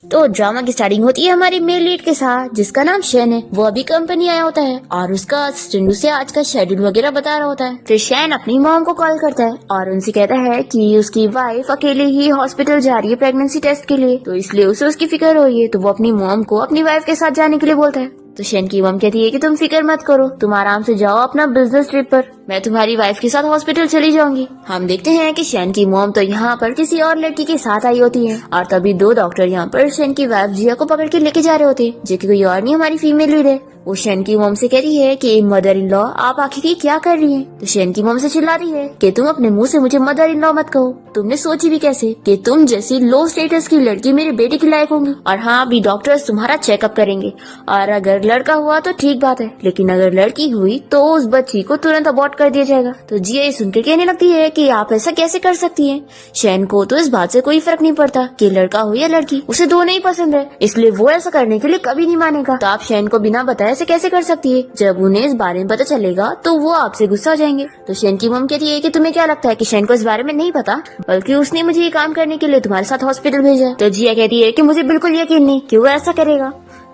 तो ड्रामा की स्टार्टिंग होती है हमारी मेल लीड के साथ, जिसका नाम शैन है। वो अभी कंपनी आया होता है और उसका असिस्टेंट उसे आज का शेड्यूल वगैरह बता रहा होता है। फिर शैन अपनी मॉम को कॉल करता है और उनसे कहता है कि उसकी वाइफ अकेले ही हॉस्पिटल जा रही है प्रेगनेंसी टेस्ट के लिए, तो इसलिए उसे उसकी फिक्र हो रही है। तो वो अपनी मॉम को अपनी वाइफ के साथ जाने के लिए बोलता है। तो शैन की मॉम कहती है कि तुम फिक्र मत करो, तुम आराम से जाओ अपना बिजनेस ट्रिप पर, मैं तुम्हारी वाइफ के साथ हॉस्पिटल चली जाऊंगी। हम देखते हैं कि शैन की मॉम तो यहाँ पर किसी और लड़की के साथ आई होती है और तभी दो डॉक्टर यहाँ पर शैन की वाइफ जिया को पकड़ के लेके जा रहे होते हैं, जो कि कोई और नहीं हमारी फीमेल लीड है। वो शैन की मॉम से कह रही है कि मदर इन लॉ आप आखिर की क्या कर रही हैं? तो शैन की मॉम से चिल्ला रही है कि तुम अपने मुंह से मुझे मदर इन लॉ मत कहो, तुमने सोची भी कैसे कि तुम जैसी लो स्टेटस की लड़की मेरे बेटे की लायक होंगी। और हाँ, अभी डॉक्टर्स तुम्हारा चेकअप करेंगे और अगर लड़का हुआ तो ठीक बात है, लेकिन अगर लड़की हुई तो उस बच्ची को तुरंत अबॉर्ट कर दिया जाएगा। तो जिया ये सुनकर कहने लगती है कि आप ऐसा कैसे कर सकती हैं? शैन को तो इस बात से कोई फर्क नहीं पड़ता कि लड़का हो या लड़की, उसे दोनों ही पसंद है, इसलिए वो ऐसा करने के लिए कभी नहीं मानेगा। तो आप शैन को बिना बताए ऐसे कैसे कर सकती है? जब उन्हें इस बारे में पता चलेगा तो वो आपसे गुस्सा हो जाएंगे। तो शैन की मॉम कहती है कि तुम्हें क्या लगता है कि शैन को इस बारे में नहीं पता, बल्कि उसने मुझे ये काम करने के लिए तुम्हारे साथ हॉस्पिटल भेजा। तो जिया कहती है कि मुझे बिल्कुल यकीन नहीं कि वो ऐसा करेगा।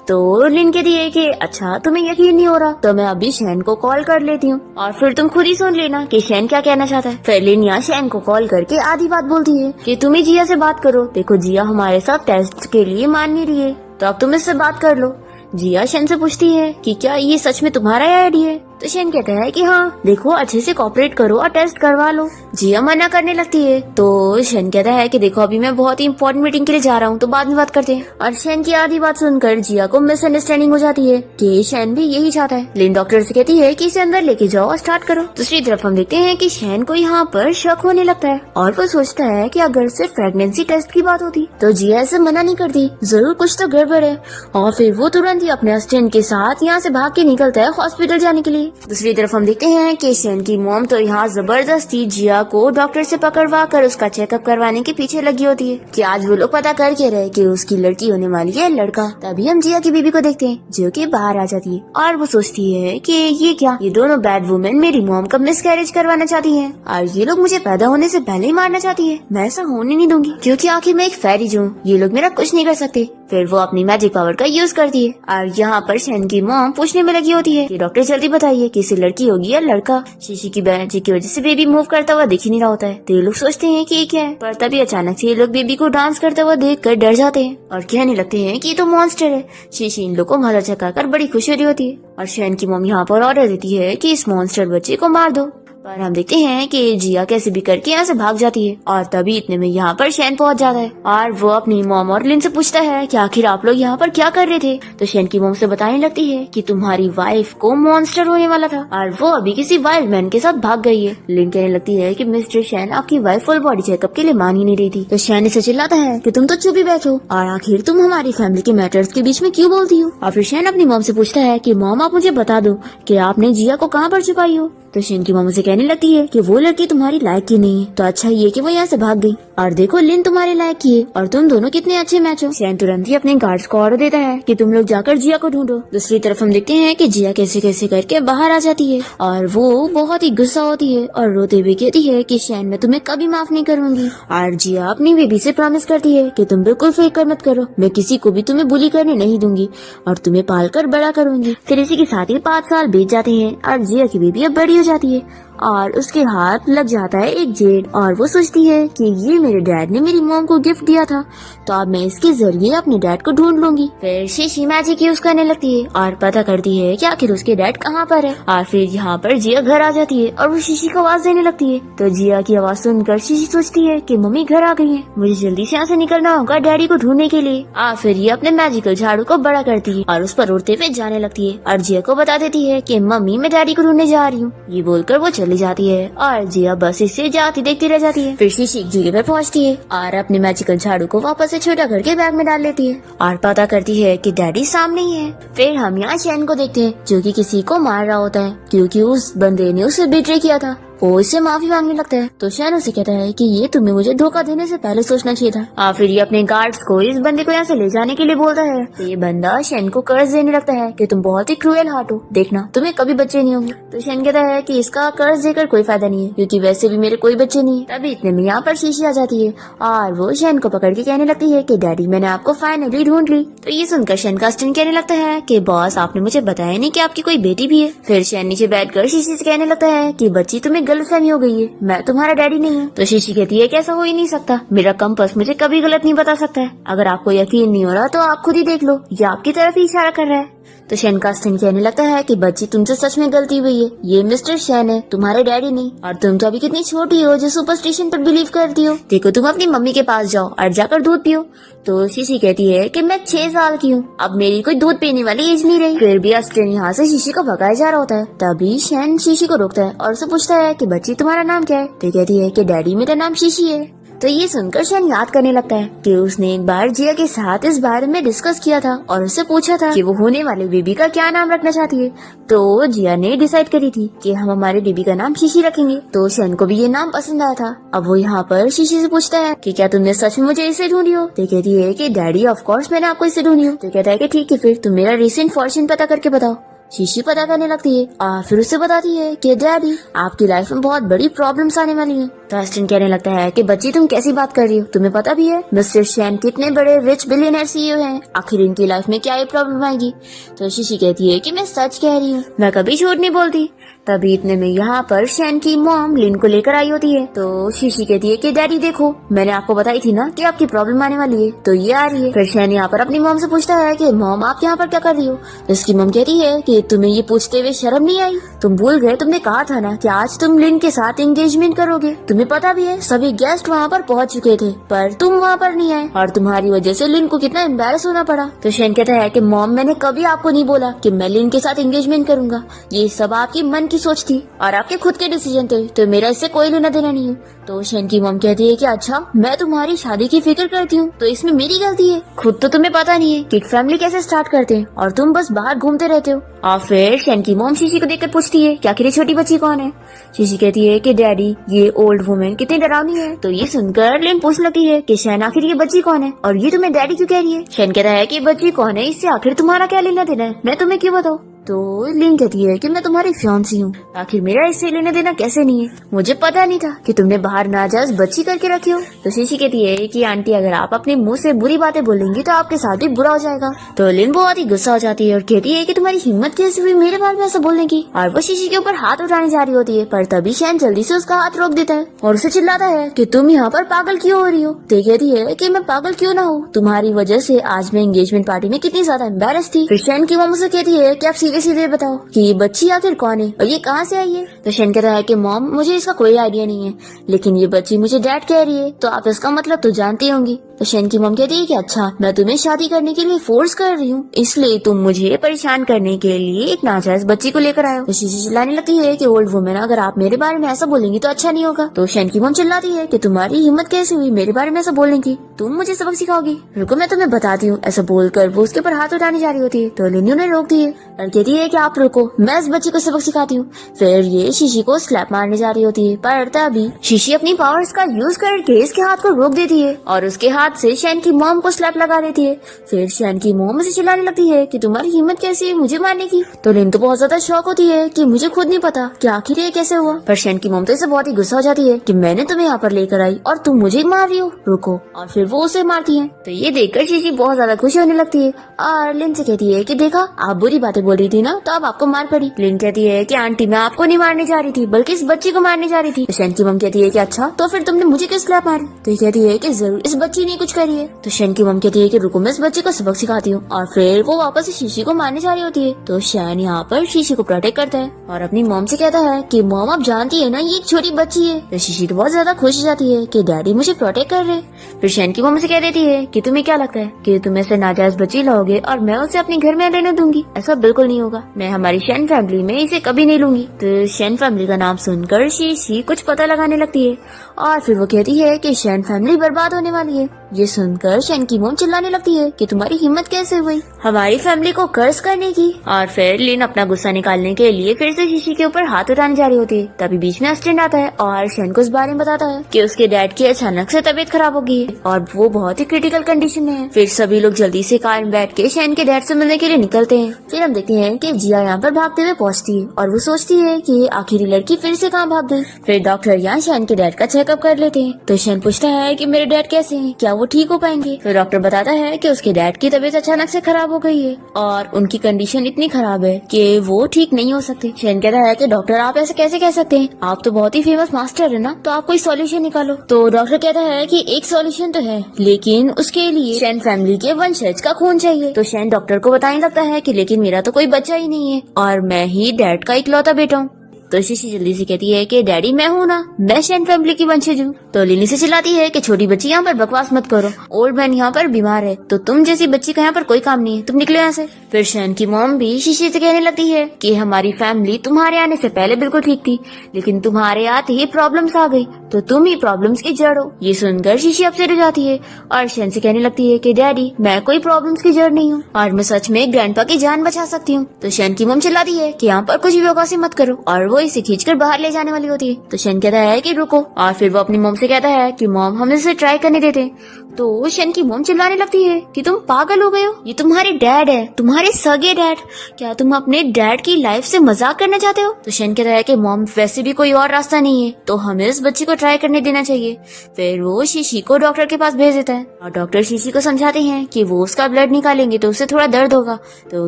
तो लिन कहती है कि अच्छा तुम्हें यकीन नहीं हो रहा, तो मैं अभी शैन को कॉल कर लेती हूँ और फिर तुम खुद ही सुन लेना कि शैन क्या कहना चाहता है। फिर लिन यहाँ शैन को कॉल करके आधी बात बोलती है कि तुम ही जिया से बात करो, देखो जिया हमारे साथ टेस्ट के लिए मान नहीं रही है, तो अब तुम इससे बात कर लो। जिया शैन से पूछती है कि क्या ये सच में तुम्हारा आइडिया है? तो शैन कहता है कि हाँ, देखो अच्छे से कोऑपरेट करो और टेस्ट करवा लो। जिया मना करने लगती है। तो शैन कहता है कि देखो अभी मैं बहुत ही इंपॉर्टेंट मीटिंग के लिए जा रहा हूँ, तो बाद में बात करते हैं। और शैन की आधी बात सुनकर जिया को मिसअंडरस्टैंडिंग हो जाती है कि शैन भी यही चाहता है। लिन डॉक्टर से कहती है कि इसे अंदर लेके जाओ और स्टार्ट करो। दूसरी तरफ हम देखते हैं कि शैन को यहाँ पर शक होने लगता है और वो सोचता है कि अगर सिर्फ प्रेगनेंसी टेस्ट की बात होती तो जिया ऐसे मना नहीं करती, जरूर कुछ तो गड़बड़ है। और फिर वो तुरंत ही अपने असिस्टेंट के साथ यहाँ से भाग के निकलता है हॉस्पिटल जाने के लिए। दूसरी तरफ देखते हैं कि शैन की मॉम तो यहाँ जबरदस्ती जिया को डॉक्टर से पकड़वा कर उसका चेकअप करवाने के पीछे लगी होती है कि आज वो लोग पता करके रहे कि उसकी लड़की होने वाली है लड़का। तभी हम जिया की बीबी को देखते हैं जो कि बाहर आ जाती है और वो सोचती है कि ये क्या, ये दोनों बैड वुमेन मेरी मॉम का मिसकैरेज करवाना चाहती है और ये लोग मुझे पैदा होने से पहले ही मारना चाहती है। मैं ऐसा होने नहीं दूंगी, क्योंकि आखिर मैं एक फेरी जो हूँ, ये लोग मेरा कुछ नहीं कर सकते। फिर वो अपनी मैजिक पावर का यूज करती है और यहाँ पर शैन की मॉम पूछने में लगी होती है कि डॉक्टर जल्दी बताइए कि इसे लड़की होगी या लड़का। शीशी की मैजिक की वजह से बेबी मूव करता हुआ दिख ही नहीं रहा होता है, तो ये लोग सोचते हैं कि ये क्या है। पर तभी अचानक से ये लोग बेबी को डांस करता हुआ देखकर डर जाते हैं और कहने लगते हैं कि ये तो मॉन्स्टर है। शीशी इन लोग को मजा चकाकर बड़ी खुशी हो रही होती है और शैन की मॉम यहाँ पर ऑर्डर देती है कि इस मॉन्स्टर बच्चे को मार दो। पर हम देखते हैं कि जिया कैसे भी करके यहाँ से भाग जाती है और तभी इतने में यहाँ पर शैन पहुँच जाता है और वो अपनी मॉम और लिन से पूछता है कि आखिर आप लोग यहाँ पर क्या कर रहे थे। तो शैन की मॉम से बताने लगती है कि तुम्हारी वाइफ को मॉन्स्टर होने वाला था और वो अभी किसी वाइल्ड मैन के साथ भाग गई है। लिन कहने लगती है कि मिस्टर शैन, आपकी वाइफ फुल बॉडी चेकअप के लिए मान ही नहीं रही थी। तो शैन इसे चिल्लाता है कि तुम तो चुप ही बैठो और आखिर तुम हमारी फैमिली के मैटर्स के बीच में क्यों बोलती हो। और फिर शैन अपनी मॉम से पूछता है कि मॉम आप मुझे बता दो कि आपने जिया को कहाँ पर छुपाई हो। तो शैन की मॉम से कहने लगती है कि वो लड़की तुम्हारी लायक की नहीं है, तो अच्छा ये कि वो यहाँ से भाग गई और देखो लिन तुम्हारे लायक की है और तुम दोनों कितने अच्छे मैच हो। शैन तुरंत ही अपने गार्ड्स को ऑर्डर देता है कि तुम लोग जाकर जिया को ढूंढो। दूसरी तरफ हम देखते हैं कि जिया कैसे कैसे करके बाहर आ जाती है और वो बहुत ही गुस्सा होती है और रोते हुए कहती है कि शैन मैं तुम्हें कभी माफ नहीं करूंगी। और जिया अपनी बेबी से प्रॉमिस करती है कि तुम बिल्कुल फिक्र मत करो, मैं किसी को भी तुम्हें बुली करने नहीं दूंगी और तुम्हें पाल कर बड़ा करूंगी। फिर इसी के साथ ही 5 साल बीत जाते हैं और जिया की बेबी अब बड़ी हो जाती है और उसके हाथ लग जाता है एक जेड और वो सोचती है कि ये मेरे डैड ने मेरी मॉम को गिफ्ट दिया था, तो अब मैं इसके जरिए अपने डैड को ढूंढ लूंगी। फिर शीशी मैजिक यूज करने लगती है और पता करती है कि आखिर उसके डैड कहाँ पर है। और फिर यहाँ पर जिया घर आ जाती है और वो शीशी को आवाज देने लगती है। तो जिया की आवाज सुनकर शीशी सोचती है कि मम्मी घर आ गई है, मुझे जल्दी से यहाँ से निकलना होगा डैडी को ढूंढने के लिए। फिर ये अपने मैजिकल झाड़ू को बड़ा करती है और उस पर उड़ते हुए जाने लगती है और जिया को बता देती है कि मम्मी मैं डैडी को ढूंढने जा रही हूँ। ये बोलकर वो चली जाती है और जिया बस इसे जाती देखती रह जाती है। फिर शीशी एक जगह पर पहुँचती है और अपने मैजिकल झाड़ू को वापस से छोटा करके बैग में डाल लेती है और पता करती है कि डैडी सामने ही है। फिर हम यहाँ शैन को देखते हैं जो कि किसी को मार रहा होता है क्योंकि उस बंदे ने उसे बिट्रे किया था वो इससे माफी मांगने लगता है। तो शैन उसे कहता है कि ये तुम्हें मुझे धोखा देने से पहले सोचना चाहिए था। और फिर ये अपने गार्ड्स को इस बंदे को यहाँ से ले जाने के लिए बोलता है। तो ये बंदा शैन को कर्ज देने लगता है कि तुम बहुत ही क्रूएल हार्ट हो, देखना तुम्हें कभी बच्चे नहीं होंगे। तो शैन कहता है कि इसका कर्ज देकर कोई फायदा नहीं है, क्योंकि वैसे भी मेरे कोई बच्चे नहीं है। तभी इतने में यहाँ पर शीशी आ जाती है और वो शैन को पकड़ के कहने लगती है कि डैडी मैंने आपको फाइनली ढूंढ ली। तो ये सुनकर शैन का असिस्टेंट कहने लगता है कि बॉस आपने मुझे बताया नहीं कि आपकी कोई बेटी भी है। फिर शैन नीचे बैठकर शीशी से कहने लगता है कि बच्ची तुम्हें गलतफहमी हो गई है, मैं तुम्हारा डैडी नहीं हूँ। तो शीशी कहती है कि ऐसा हो ही नहीं सकता, मेरा कंपास मुझे कभी गलत नहीं बता सकता है। अगर आपको यकीन नहीं हो रहा तो आप खुद ही देख लो, ये आपकी तरफ ही इशारा कर रहा है। तो शैन का असिस्टेंट कहने लगता है कि बच्ची तुमसे सच में गलती हुई है, ये मिस्टर शैन है, तुम्हारे डैडी नहीं। और तुम तो अभी कितनी छोटी हो जो सुपरस्टिशन पर बिलीव करती हो। देखो तुम अपनी मम्मी के पास जाओ और जाकर दूध पियो। तो शीशी कहती है कि मैं 6 साल की हूँ, अब मेरी कोई दूध पीने वाली एज नहीं रही। फिर भी असिस्टेंट यहाँ से शीशी को भगाया जा रहा होता है। तभी शैन शीशी को रोकता है और उसे पूछता है कि बच्ची तुम्हारा नाम क्या है। तो कहती है कि डैडी मेरा नाम शीशी है। तो ये सुनकर शैन याद करने लगता है कि उसने एक बार जिया के साथ इस बारे में डिस्कस किया था और उससे पूछा था कि वो होने वाले बेबी का क्या नाम रखना चाहती है। तो जिया ने डिसाइड करी थी कि हम हमारे बेबी का नाम शीशी रखेंगे। तो शैन को भी ये नाम पसंद आया था। अब वो यहाँ पर शीशी से पूछता है कि क्या तुमने सच में मुझे इसे ढूंढी हो। तो कहती है कि डैडी ऑफ कोर्स मैंने आपको इसे ढूंढी हो। तो कहता है कि ठीक है फिर तुम मेरा रिसेंट फॉर्च्यून पता करके बताओ। शीशी पता करने लगती है और फिर उसे बताती है कि डैडी आपकी लाइफ में बहुत बड़ी प्रॉब्लम्स आने वाली हैं। तो असिस्टेंट कहने लगता है कि बच्ची तुम कैसी बात कर रही हो, तुम्हें पता भी है मिस्टर शैन कितने बड़े रिच बिलियनर सीईओ हैं, आखिर इनकी लाइफ में क्या ये प्रॉब्लम आएगी। तो शीशी कहती है कि मैं सच कह रही हूँ, मैं कभी झूठ नहीं बोलती। तभी इतने में यहाँ पर शैन की मॉम लिन को लेकर आई होती है। तो शीशी कहती है कि डैडी देखो मैंने आपको बताई थी ना कि आपकी प्रॉब्लम आने वाली है, तो ये आ रही है। फिर शैन यहाँ पर अपनी मॉम से पूछता है कि मॉम आप यहाँ पर क्या कर रही हो। तो इसकी मॉम कहती है कि तुम्हें ये पूछते हुए शर्म नहीं आई, तुम भूल गए तुमने कहा था ना कि आज तुम लिन के साथ एंगेजमेंट करोगे। तुम्हें पता भी है सभी गेस्ट वहाँ पर पहुँच चुके थे पर तुम वहाँ पर नहीं आए और तुम्हारी वजह से लिन को कितना एम्बैरस होना पड़ा। तो शैन कहता है कि मॉम मैंने कभी आपको नहीं बोला कि मैं लिन के साथ एंगेजमेंट करूंगा, ये सब आपकी मन की सोच थी और आपके खुद के डिसीजन थे, तो मेरा इससे कोई लेना देना नहीं है। तो शैन की मॉम कहती है कि अच्छा मैं तुम्हारी शादी की फिक्र करती हूँ तो इसमें मेरी गलती है, खुद तो तुम्हें पता नहीं है कि एक फैमिली कैसे स्टार्ट करते हैं और तुम बस बाहर घूमते रहते हो। और फिर शैन की मॉम शीशी को देखकर पूछती है कि आखिर ये छोटी बच्ची कौन है। शीशी कहती है कि डैडी ये ओल्ड वुमेन कितनी डरावनी है। तो ये सुनकर लिन पूछने लगती है कि शैन आखिर ये बच्ची कौन है और ये तुम्हें डैडी क्यों कह रही है। शैन कहता है कि बच्ची कौन है इससे आखिर तुम्हारा क्या लेना देना है, मैं तुम्हें क्यों बताऊँ। तो लिन कहती है कि मैं तुम्हारी फियांसी हूँ, आखिर मेरा इससे लेने देना कैसे नहीं है, मुझे पता नहीं था कि तुमने बाहर नाजायज बच्ची करके रखी हो। तो शीशी कहती है कि आंटी अगर आप अपने मुंह से बुरी बातें बोलेंगी तो आपके साथ भी बुरा हो जाएगा। तो लिन बहुत ही गुस्सा हो जाती है और कहती है कि तुम्हारी हिम्मत कैसे हुई मेरे बारे में ऐसा बोलने की। और वो शीशी के ऊपर हाथ उठाने जा रही होती है पर तभी शैन जल्दी से उसका हाथ रोक देता है और उसे चिल्लाता है कि तुम यहाँ पर पागल क्यों हो रही हो। तो कहती है कि मैं पागल क्यों ना हूँ, तुम्हारी वजह से आज मैं एंगेजमेंट पार्टी में कितनी ज्यादा एम्बैरस थी। फिर शैन की मॉम उसे कहती है कि आप सीधे सीधे बताओ कि ये बच्ची आखिर कौन है और ये कहाँ से आई है। तो शैन कहता है कि मॉम मुझे इसका कोई आइडिया नहीं है, लेकिन ये बच्ची मुझे डैड कह रही है तो आप इसका मतलब तो जानती होंगी। तो शैन की मॉम कहती है कि अच्छा मैं तुम्हें शादी करने के लिए फोर्स कर रही हूँ, इसलिए तुम मुझे परेशान करने के लिए एक नाजायज बच्ची को लेकर आए हो। तो शीशी चिल्लाने लगती है कि ओल्ड वुमेन अगर आप मेरे बारे में ऐसा बोलेंगी तो अच्छा नहीं होगा। तो शैन की मॉम चिल्लाती है कि तुम्हारी हिम्मत कैसे हुई मेरे बारे में ऐसा बोलने की, तुम मुझे सबक सिखाओगी, रुको मैं तुम्हें बताती हूँ। ऐसा बोलकर वो उसके ऊपर हाथ उठाने जा रही होती है तो लिन ने रोक दिए और कहती है कि आप रुको, मैं इस बच्ची को सबक सिखाती हूँ। फिर ये शीशी को स्लैप मारने जा रही होती है पर तभी शीशी अपनी पावर्स का यूज करके इसके हाथ को रोक देती है और उसके हाथ से शैन की मॉम को स्लैप लगा देती है। फिर शैन की मॉम उसे चिल्लाने लगती है कि तुम्हारी हिम्मत कैसी है मुझे मारने की। तो लिन तो बहुत ज्यादा शॉक होती है कि मुझे खुद नहीं पता कि आखिर ये कैसे हुआ। पर शैन की मॉम तो इसे बहुत ही गुस्सा हो जाती है कि मैंने तुम्हें यहाँ पर लेकर आई और तुम मुझे मार रही हो, रुको। और फिर वो उसे मारती है। तो ये देखकर शीशी बहुत ज्यादा खुशी होने लगती है और लिन से कहती है कि देखा आप बुरी बातें बोल रही थी ना तो अब आपको मार पड़ी। लिन कहती है कि आंटी मैं आपको नहीं मारने जा रही थी बल्कि इस बच्ची को मारने जा रही थी। तो शैन की मॉम कहती है कि अच्छा तो फिर तुमने मुझे किस स्लैप मारी। तो ये कहती है कि जरूर इस बच्ची ने कुछ करी है। तो शैन की मॉम कहती है कि रुको मैं इस बच्ची को सबक सिखाती हूँ और फिर वो वापस शीशी को मारने जा रही होती है। तो शैन यहाँ पर शीशी को प्रोटेक्ट करता है और अपनी मॉम से कहता है कि मॉम आप जानती है ना ये एक छोटी बच्ची है। तो शीशी तो बहुत ज्यादा खुश हो जाती है कि डैडी मुझे प्रोटेक्ट कर रहे। फिर शैन की मॉम से कह देती है कि तुम्हें क्या लगता है कि तुम ऐसे नाजायज बच्ची लाओगे और मैं उसे अपने घर में रहने दूंगी, ऐसा बिल्कुल नहीं होगा, मैं हमारी शैन फैमिली में इसे कभी नहीं लूंगी। तो शैन फैमिली का नाम सुनकर शीशी कुछ पता लगाने लगती है और फिर वो कहती है कि शैन फैमिली बर्बाद होने वाली है, ये सुनकर शेन की मोम चिल्लाने लगती है कि तुम्हारी हिम्मत कैसे हुई हमारी फैमिली को कर्ज करने की। और फिर लिन अपना गुस्सा निकालने के लिए फिर से शीशी के ऊपर हाथ उठाने जा रही होती है। तभी बीच में असिस्टेंट आता है और शेन को इस बारे में बताता है कि उसके डैड की अचानक से तबीयत खराब हो गई है और वो बहुत ही क्रिटिकल कंडीशन में है। फिर सभी लोग जल्दी से कार में बैठ के शेन के डैड से मिलने के लिए निकलते हैं। फिर हम देखते हैं कि जिया यहाँ पर भागते हुए पहुँचती है और वो सोचती है कि आखिर ये लड़की फिर से कहाँ भाग गई। फिर डॉक्टर यहाँ शेन के डैड का चेकअप कर लेते हैं। तो शेन पूछता है कि मेरे डैड कैसे हैं, क्या वो ठीक हो पाएंगे। तो डॉक्टर बताता है कि उसके डैड की तबीयत अचानक से खराब हो गई है और उनकी कंडीशन इतनी खराब है कि वो ठीक नहीं हो सकते। शेन कहता है कि डॉक्टर आप ऐसे कैसे कह सकते हैं, आप तो बहुत ही फेमस मास्टर है ना, तो आप कोई सॉल्यूशन निकालो। तो डॉक्टर कहता है कि एक सॉल्यूशन तो है, लेकिन उसके लिए शेन फैमिली के वंशज का खून चाहिए। तो शेन डॉक्टर को बताने लगता है कि लेकिन मेरा तो कोई बच्चा ही नहीं है और मैं ही डैड का इकलौता बेटा हूँ। तो शीशी जल्दी से कहती है कि डैडी मैं हूँ ना, मैं शेन फैमिली की वंशज हूँ। तो लिली से चिल्लाती है कि छोटी बच्ची यहाँ पर बकवास मत करो, ओल्ड मैन यहाँ पर बीमार है, तो तुम जैसी बच्ची का यहाँ पर कोई काम नहीं है, तुम निकलो यहाँ से। फिर शेन की मॉम भी शीशी से कहने लगती है कि हमारी फैमिली तुम्हारे आने से पहले बिल्कुल ठीक थी, लेकिन तुम्हारे आते ही प्रॉब्लम्स आ गई, तो तुम ही प्रॉब्लम्स की जड़ हो। ये सुनकर शीशी अपसेट हो जाती है और शेन से कहने लगती है कि डैडी मैं कोई प्रॉब्लम्स की जड़ नहीं हूँ और मैं सच में ग्रैंडपा की जान बचा सकती हूँ। तो शेन की मॉम चिल्लाती है कि यहाँ पर कुछ भी बकवासी मत करो और वो इसे खींचकर बाहर ले जाने वाली होती है। तो शेन कहता है कि रुको और फिर वो अपनी मॉम से कहता है कि मॉम हम इसे ट्राई करने देते हैं। तो शेन की मॉम चिल्लाने लगती है कि तुम पागल हो गए हो, ये तुम्हारे डैड है, तुम्हारे सगे डैड, क्या तुम अपने डैड की लाइफ से मजाक करना चाहते हो। तो शेन कहता है कि मॉम वैसे भी कोई और रास्ता नहीं है, तो हमें इस बच्ची को ट्राई करने देना चाहिए। फिर वो शीशी को डॉक्टर के पास भेज देता है और डॉक्टर शीशी को समझाते हैं कि वो उसका ब्लड निकालेंगे तो उसे थोड़ा दर्द होगा। तो वो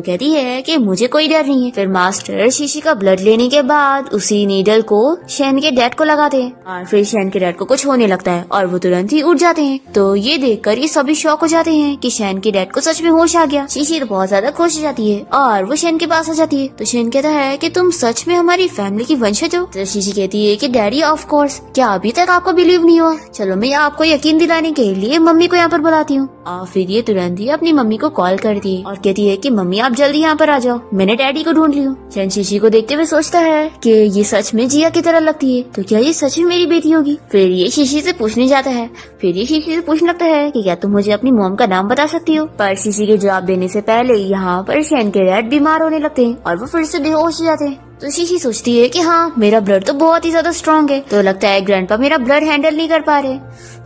कहती है कि मुझे कोई डर नहीं है। फिर मास्टर शीशी का ब्लड लेने के बाद उसी नीडल को शेन के डैड को लगाते हैं और फिर शेन के डैड को कुछ होने लगता है और वो तुरंत ही उठ जाते हैं। तो ये देखकर ये सभी शॉक हो जाते हैं कि शेन के डैड को सच में होश आ गया। शीशी तो बहुत ज्यादा खुश हो जाती है और वो शेन के पास आ जाती है। तो शेन कहता है कि तुम सच में हमारी फैमिली की वंशज हो। तो शीशी कहती है कि डैडी ऑफ कोर्स, क्या अभी तक आपको बिलीव नहीं हुआ? चलो मैं आपको यकीन दिलाने के लिए मम्मी को यहाँ पर बुलाती हूँ। और फिर ये तुरंत ही अपनी मम्मी को कॉल करती है और कहती है कि मम्मी आप जल्दी यहाँ पर आ जाओ, मैंने डैडी को ढूंढ लिया। शेन शीशी को देखते हुए सोचता है कि ये सच में जिया की तरह लगती है, तो क्या ये सच में मेरी बेटी होगी। फिर ये शीशी से पूछने जाता है। फिर ये शीशी से पूछने लगता है कि क्या तुम मुझे अपनी मॉम का नाम बता सकती हो। पर शीशी के जवाब देने से पहले यहाँ पर शेन के डैड बीमार होने लगते हैं और वो फिर से बेहोश हो जाते हैं। तो शीशी सोचती है कि हाँ मेरा ब्लड तो बहुत ही ज्यादा स्ट्रांग है, तो लगता है ग्रैंडपा मेरा ब्लड हैंडल नहीं कर पा रहे।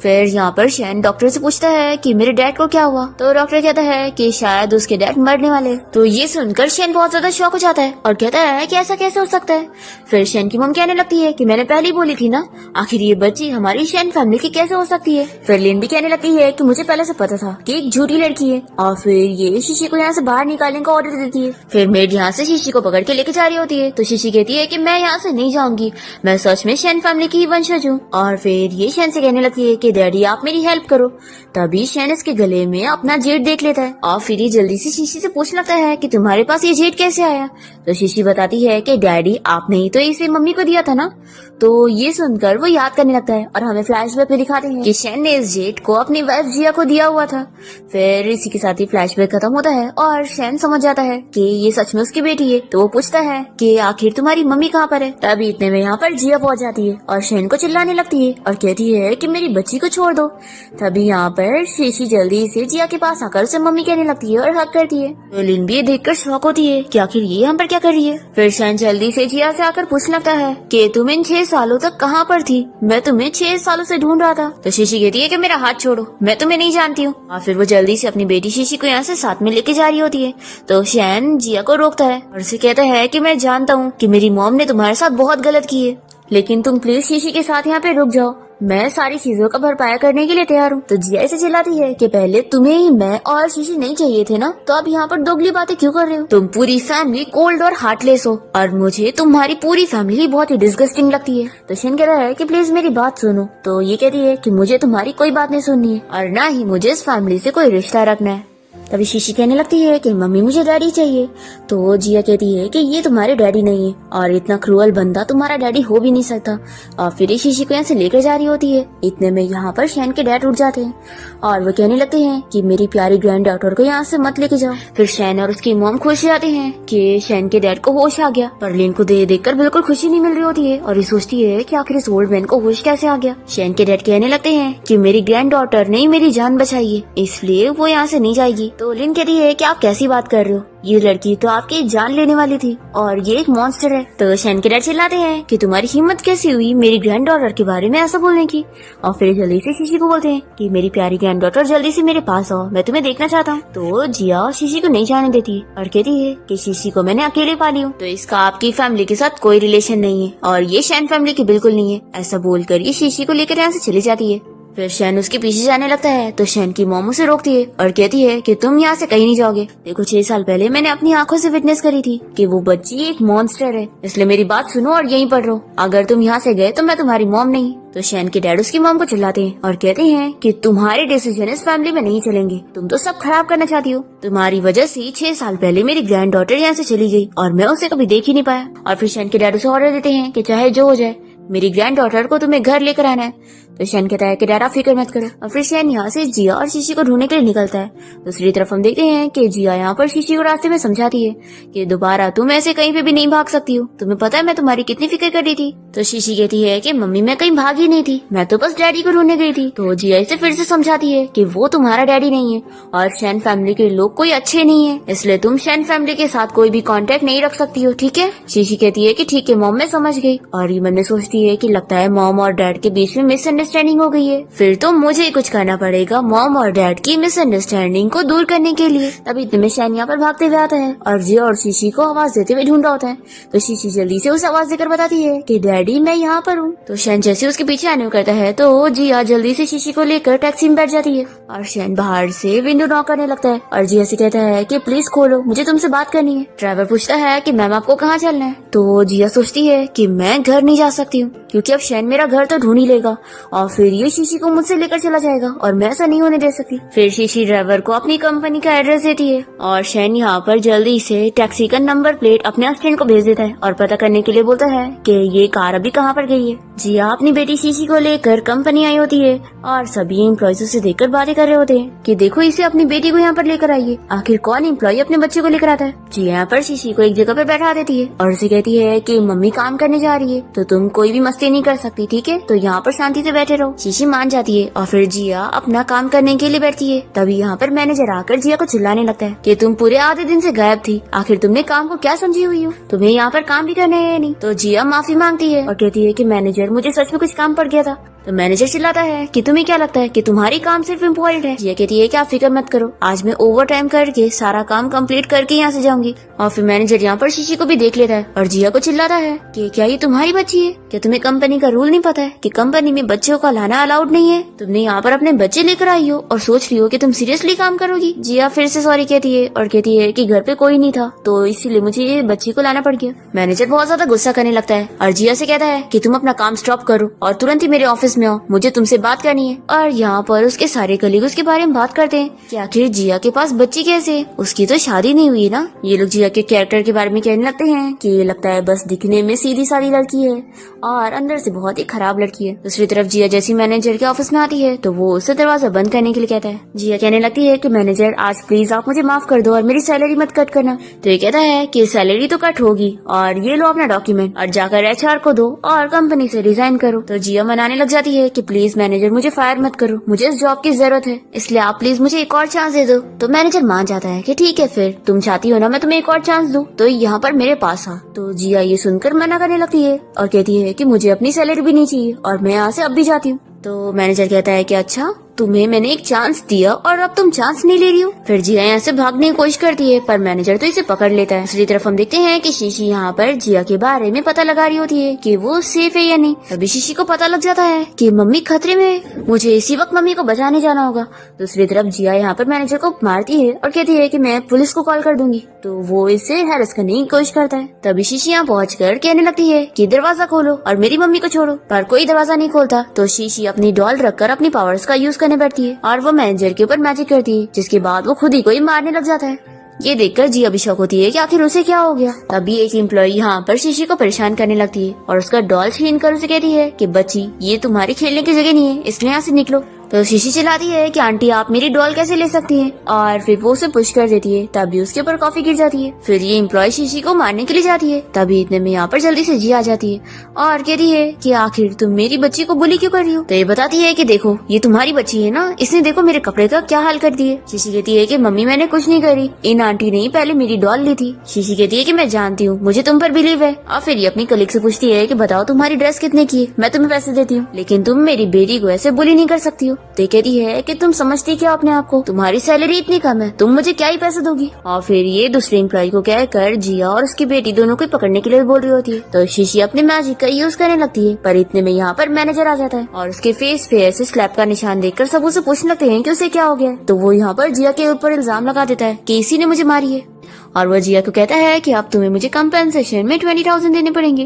फिर यहाँ पर शेन डॉक्टर से पूछता है कि मेरे डैड को क्या हुआ। तो डॉक्टर कहता है कि शायद उसके डैड मरने वाले। तो ये सुनकर शेन बहुत ज्यादा शॉक हो जाता है और कहता है कि ऐसा कैसे हो सकता है। फिर शेन की मम कहने लगती है कि मैंने पहले ही बोली थी ना, आखिर ये बच्ची हमारी शेन फैमिली की कैसे हो सकती है। फिर लिन भी कहने लगती है कि मुझे पहले से पता था कि एक झूठी लड़की है और फिर ये शीशी को यहाँ से बाहर निकालने का ऑर्डर देती है। फिर मेड यहाँ से शीशी को पकड़ के लेके जा रही होती है। तो शीशी कहती है कि मैं यहाँ से नहीं जाऊंगी, मैं सच में शेन फैमिली की वंशज हूँ। और फिर ये शेन से कहने लगती है कि डैडी आप मेरी हेल्प करो। तभी शेन इसके गले में अपना जेट देख लेता है और फिर ये जल्दी से शीशी से पूछ लगता है कि तुम्हारे पास ये जेट कैसे आया। तो शीशी बताती है कि डैडी आपने ही तो इसे मम्मी को दिया था ना। तो ये सुनकर वो याद करने लगता है और हमें फ्लैशबैक में दिखाते हैं कि शेन ने इस जेट को अपनी वाइफ जिया को दिया हुआ था। फिर इसी के साथ ही फ्लैशबैक खत्म होता है और शेन समझ जाता है कि ये सच में उसकी बेटी है। तो वो पूछता है कि आखिर तुम्हारी मम्मी कहाँ पर है। तभी इतने में यहाँ पर जिया पहुंच जाती है और शेन को चिल्लाने लगती है और कहती है कि मेरी बच्ची को छोड़ दो। तभी यहाँ पर शीशी जल्दी से जिया के पास आकर उसे मम्मी कहने लगती है और हक करती है। तो लिन भी देखकर शॉक होती है कि आखिर ये यहाँ पर क्या कर रही है। फिर शेन जल्दी से जिया से आकर पूछने लगता है कि तुम इन 6 सालों तक कहाँ पर थी, मैं तुम्हें 6 सालों से ढूंढ रहा था। तो शीशी कहती है कि मेरा हाथ छोड़ो, मैं तुम्हें नहीं जानती हूँ। और फिर वो जल्दी से अपनी बेटी शीशी को यहाँ से साथ में लेके जा रही होती है। तो शेन जिया को रोकता है और उसे कहता है कि मैं जानता हूँ कि मेरी मॉम ने तुम्हारे साथ बहुत गलत की है, लेकिन तुम प्लीज शीशी के साथ यहाँ पे रुक जाओ, मैं सारी चीजों का भरपाया करने के लिए तैयार हूँ। तो जिया इसे चिल्लाती है कि पहले तुम्हें ही मैं और शीशी नहीं चाहिए थे ना, तो अब यहाँ पर दोगली बातें क्यों कर रहे हो। तुम पूरी फैमिली कोल्ड और हार्टलेस हो और मुझे तुम्हारी पूरी फैमिली बहुत ही डिस्गस्टिंग लगती है। तो शेन कह रहा है कि प्लीज मेरी बात सुनो। तो ये कहती है कि मुझे तुम्हारी कोई बात नहीं सुननी है और ना ही मुझे इस फैमिली से कोई रिश्ता रखना है। तभी शीशी कहने लगती है कि मम्मी मुझे डैडी चाहिए। तो जिया कहती है कि ये तुम्हारे डैडी नहीं है और इतना क्रूअल बंदा तुम्हारा डैडी हो भी नहीं सकता। और फिर ये शीशी को यहाँ से लेकर जा रही होती है। इतने में यहाँ पर शैन के डैड उठ जाते हैं और वो कहने लगते हैं कि मेरी प्यारी ग्रैंड डॉटर को यहाँ से मत लेके जाओ। फिर शैन और उसकी मॉम खुश जाते हैं कि शैन के डैड को होश आ गया, पर लिन को देखकर बिल्कुल खुशी नहीं मिल रही होती है और ये सोचती है कि आखिर इस ओल्ड मैन को होश कैसे आ गया। शैन के डैड कहने लगते हैं कि मेरी ग्रैंड डॉटर ने मेरी जान बचाई है, इसलिए वो यहाँ से नहीं जाएगी। तो लिन कहती है कि आप कैसी बात कर रहे हो, ये लड़की तो आपकी जान लेने वाली थी और ये एक मॉन्स्टर है। तो शैन के डैड चिल्लाते हैं कि तुम्हारी हिम्मत कैसी हुई मेरी ग्रैंड डॉटर के बारे में ऐसा बोलने की। और फिर जल्दी से शीशी को बोलते हैं कि मेरी प्यारी ग्रैंड डॉटर जल्दी से मेरे पास आओ, मैं तुम्हें देखना चाहता हूँ। तो जिया शीशी को नहीं जाने देती और कहती है कि शीशी को मैंने अकेले पाली हूँ, तो इसका आपकी फैमिली के साथ कोई रिलेशन नहीं है और ये शैन फैमिली की बिल्कुल नहीं है। ऐसा बोलकर ये शीशी को लेकर यहाँ से चली जाती है। फिर शैन उसके पीछे जाने लगता है तो शैन की मॉम उसे रोकती है और कहती है कि तुम यहाँ से कहीं नहीं जाओगे। देखो 6 साल पहले मैंने अपनी आंखों से विटनेस करी थी कि वो बच्ची एक मॉन्स्टर है, इसलिए मेरी बात सुनो और यहीं पर रहो। अगर तुम यहाँ से गए तो मैं तुम्हारी मॉम नहीं। तो शैन के डैड उसकी मॉम को चिल्लाते हैं और कहते हैं कि तुम्हारे डिसीजन इस फैमिली में नहीं चलेंगे, तुम तो सब खराब करना चाहती हो। तुम्हारी वजह से 6 साल पहले मेरी ग्रैंड डॉटर यहाँ से चली गई और मैं उसे कभी देख ही नहीं पाया। और फिर शैन के डैड उसे ऑर्डर देते हैं कि चाहे जो हो जाए मेरी ग्रैंड डॉटर को तुम्हें घर लेकर आना है। तो शैन कहता है कि डैड आप फिक्र मत करो। और फिर शैन यहाँ से जिया और शीशी को ढूंढने के लिए निकलता है। दूसरी तरफ हम देखते हैं कि जिया यहाँ पर शीशी को रास्ते में समझाती है कि दोबारा तुम ऐसे कहीं पे भी नहीं भाग सकती हो, तुम्हें पता है मैं तुम्हारी कितनी फिक्र कर रही थी। तो शीशी कहती है कि मम्मी मैं कहीं भागी नहीं थी, मैं तो बस डैडी को ढूंढने गई थी। तो जिया इसे फिर से समझाती है कि वो तुम्हारा डैडी नहीं है और शैन फैमिली के लोग कोई अच्छे नहीं है, इसलिए तुम शैन फैमिली के साथ कोई भी कॉन्टेक्ट नहीं रख सकती हो, ठीक है। शीशी कहती है कि ठीक है मॉम मैं समझ गई। और ये मन में सोचती है कि लगता है मॉम और डैड के बीच में मिसअंडरस्टैंडिंग हो गई है, फिर तो मुझे ही कुछ करना पड़ेगा मॉम और डैड की मिसअंडरस्टैंडिंग को दूर करने के लिए। तभी इतने में शैन यहाँ पर भागते हुए आता है और जिया और शीशी को आवाज देते हुए ढूंढ रहा होता है। तो शीशी जल्दी से उसे आवाज देकर बताती है कि डैडी मैं यहाँ पर हूँ। तो शैन जैसे उसके पीछे आने को करता है तो जिया जल्दी से शीशी को लेकर टैक्सी में बैठ जाती है और शैन बाहर से विंडो नॉक करने लगता है और जिया से कहता है कि प्लीज खोलो, मुझे तुमसे बात करनी है। ड्राइवर पूछता है कि मैम आपको कहाँ चलना है। तो जिया सोचती है कि मैं घर नहीं जा सकती हूँ क्योंकि अब शैन मेरा घर तो ढूंढ ही लेगा और फिर ये शीशी को मुझसे लेकर चला जाएगा और मैं ऐसा नहीं होने दे सकती। फिर शीशी ड्राइवर को अपनी कंपनी का एड्रेस देती है और शैन यहाँ पर जल्दी से टैक्सी का नंबर प्लेट अपने असिस्टेंट को भेज देता है और पता करने के लिए बोलता है कि ये कार अभी कहाँ पर गई है। जिया अपनी बेटी शीशी को लेकर कंपनी आई होती है और सभी एम्प्लॉयज उसे देखकर बातें कर रहे होते हैं कि देखो इसे अपनी बेटी को यहाँ पर लेकर आइए। आखिर कौन एम्प्लॉय अपने बच्चे को लेकर आता है। जिया यहाँ पर शीशी को एक जगह पर बैठा देती है और उसे कहती है कि मम्मी काम करने जा रही है तो तुम कोई भी मस्ती नहीं कर सकती, ठीक है, तो यहाँ पर शांति से बैठे रहो। शीशी मान जाती है और फिर जिया अपना काम करने के लिए बैठती है। तभी यहाँ पर मैनेजर आकर जिया को चिल्लाने लगता है कि तुम पूरे आधे दिन से गायब थी, आखिर तुमने काम को क्या समझी हुई हो, तुम्हें यहाँ पर काम भी करना है या नहीं। तो जिया माफी मांगती है और कहती है कि मैनेजर मुझे सच में कुछ काम पड़ गया था। तो मैनेजर चिल्लाता है कि तुम्हें क्या लगता है कि तुम्हारी काम सिर्फ इम्पोर्टेंट है। जिया कहती है कि आप फिक्र मत करो, आज मैं ओवर टाइम करके सारा काम कंप्लीट करके यहाँ से जाऊंगी। और फिर मैनेजर यहाँ पर शीशी को भी देख लेता है और जिया को चिल्लाता है कि क्या ये तुम्हारी बच्ची है, क्या तुम्हें कंपनी का रूल नहीं पता है कि कंपनी में बच्चों का लाना अलाउड नहीं है। तुमने यहाँ पर अपने बच्चे लेकर आई हो और सोच रही हो कि तुम सीरियसली काम करोगी। जिया फिर से सॉरी कहती है और कहती है कि घर पे कोई नहीं था तो इसीलिए मुझे ये बच्ची को लाना पड़ गया। मैनेजर बहुत ज्यादा गुस्सा करने लगता है और जिया से कहता है कि तुम अपना काम स्टॉप करो और तुरंत ही मेरे ऑफिस में आओ, मुझे तुमसे बात करनी है। और यहाँ पर उसके सारे कलीग उसके बारे में बात करते हैं कि आखिर जिया के पास बच्ची कैसे है, उसकी तो शादी नहीं हुई ना। ये लोग जिया के कैरेक्टर के बारे में कहने लगते हैं कि ये लगता है बस दिखने में सीधी सादी लड़की है और अंदर से बहुत ही खराब लड़की है। दूसरी तरफ जिया जैसी मैनेजर के ऑफिस में आती है तो वो उसे दरवाजा बंद करने के लिए कहता है। जिया कहने लगती है कि मैनेजर आज प्लीज आप मुझे माफ कर दो और मेरी सैलरी मत कट करना। तो ये कहता है कि सैलरी तो कट होगी और ये लो अपना डॉक्यूमेंट और जाकर HR को दो और कंपनी से रिजाइन करो। तो जिया मनाने लग जाती है कि प्लीज मैनेजर मुझे फायर मत करो, मुझे इस जॉब की जरूरत है, इसलिए आप प्लीज मुझे एक और चांस दे दो। तो मैनेजर मान जाता है कि ठीक है फिर तुम चाहती हो ना मैं तुम्हें एक और चांस दूं, तो यहाँ पर मेरे पास आ। तो जिया ये सुनकर मना करने लगती है और कहती है कि मुझे अपनी सैलरी भी नहीं चाहिए और मैं यहाँ से अब भी जाती हूँ। तो मैनेजर कहता है कि अच्छा तुम्हें मैंने एक चांस दिया और अब तुम चांस नहीं ले रही हो। फिर जिया यहाँ से भागने की कोशिश करती है पर मैनेजर तो इसे पकड़ लेता है। दूसरी तरफ हम देखते हैं कि शीशी यहाँ पर जिया के बारे में पता लगा रही होती है कि वो सेफ है या नहीं। तभी शीशी को पता लग जाता है कि मम्मी खतरे में है, मुझे इसी वक्त मम्मी को बचाने जाना होगा। दूसरी तरफ जिया यहाँ पर मैनेजर को मारती है और कहती है कि मैं पुलिस को कॉल कर दूंगी। तो वो इसे हैरेस करने की कोशिश करता है। तभी शीशी यहाँ पहुँच कर कहने लगती है कि दरवाजा खोलो और मेरी मम्मी को छोड़ो, पर कोई दरवाजा नहीं खोलता। तो शीशी अपनी डॉल रखकर अपनी पावर्स का यूज करने करने बैठती है और वो मैनेजर के ऊपर मैजिक करती है, जिसके बाद वो खुद ही को ही मारने लग जाता है। ये देखकर जिया भी शौक होती है कि आखिर उसे क्या हो गया। तभी एक एम्प्लॉय यहाँ पर शीशी को परेशान करने लगती है और उसका डॉल छीन कर उसे कहती है कि बच्ची, ये तुम्हारी खेलने की जगह नहीं है, इसलिए यहाँ से निकलो। तो शीशी चिल्लाती है कि आंटी आप मेरी डॉल कैसे ले सकती हैं, और फिर वो उसे पुश कर देती है। तभी उसके ऊपर कॉफी गिर जाती है। फिर ये एम्प्लॉय शीशी को मारने के लिए जाती है। तभी इतने में यहाँ पर जल्दी से जिया आ जाती है और कहती है कि आखिर तुम मेरी बच्ची को बुली क्यों कर रही हो। तो ये बताती है कि देखो ये तुम्हारी बच्ची है ना, इसने देखो मेरे कपड़े का क्या हाल कर दिए। शीशी कहती है कि मम्मी मैंने कुछ नहीं करी, इन आंटी ने ही पहले मेरी डॉल ली थी। शीशी कहती है कि मैं जानती हूँ, मुझे तुम पर बिलीव है। और फिर ये अपनी कलीग से पूछती है कि बताओ तुम्हारी ड्रेस कितने की है, मैं तुम्हें पैसे देती हूँ, लेकिन तुम मेरी बेटी को ऐसे बुली नहीं कर सकती हो। तो कहती है कि तुम समझती क्या अपने आप को, तुम्हारी सैलरी इतनी कम है, तुम मुझे क्या ही पैसे दोगी। और फिर ये दूसरे एम्प्लॉय को कहकर जिया और उसकी बेटी दोनों को पकड़ने के लिए बोल रही होती है। तो शीशी अपने मैजिक का यूज करने लगती है, पर इतने में यहाँ पर मैनेजर आ जाता है और उसके फेस पे ऐसे स्लैप का निशान देखकर सब उसे पूछने लगते हैं कि उसे क्या हो गया। तो वो यहाँ पर जिया के ऊपर इल्जाम लगा देता है कि इसी ने मुझे मारी है, और वो जिया को कहता है कि अब तुम्हें मुझे कंपेंसेशन में 20,000 देने पड़ेंगे।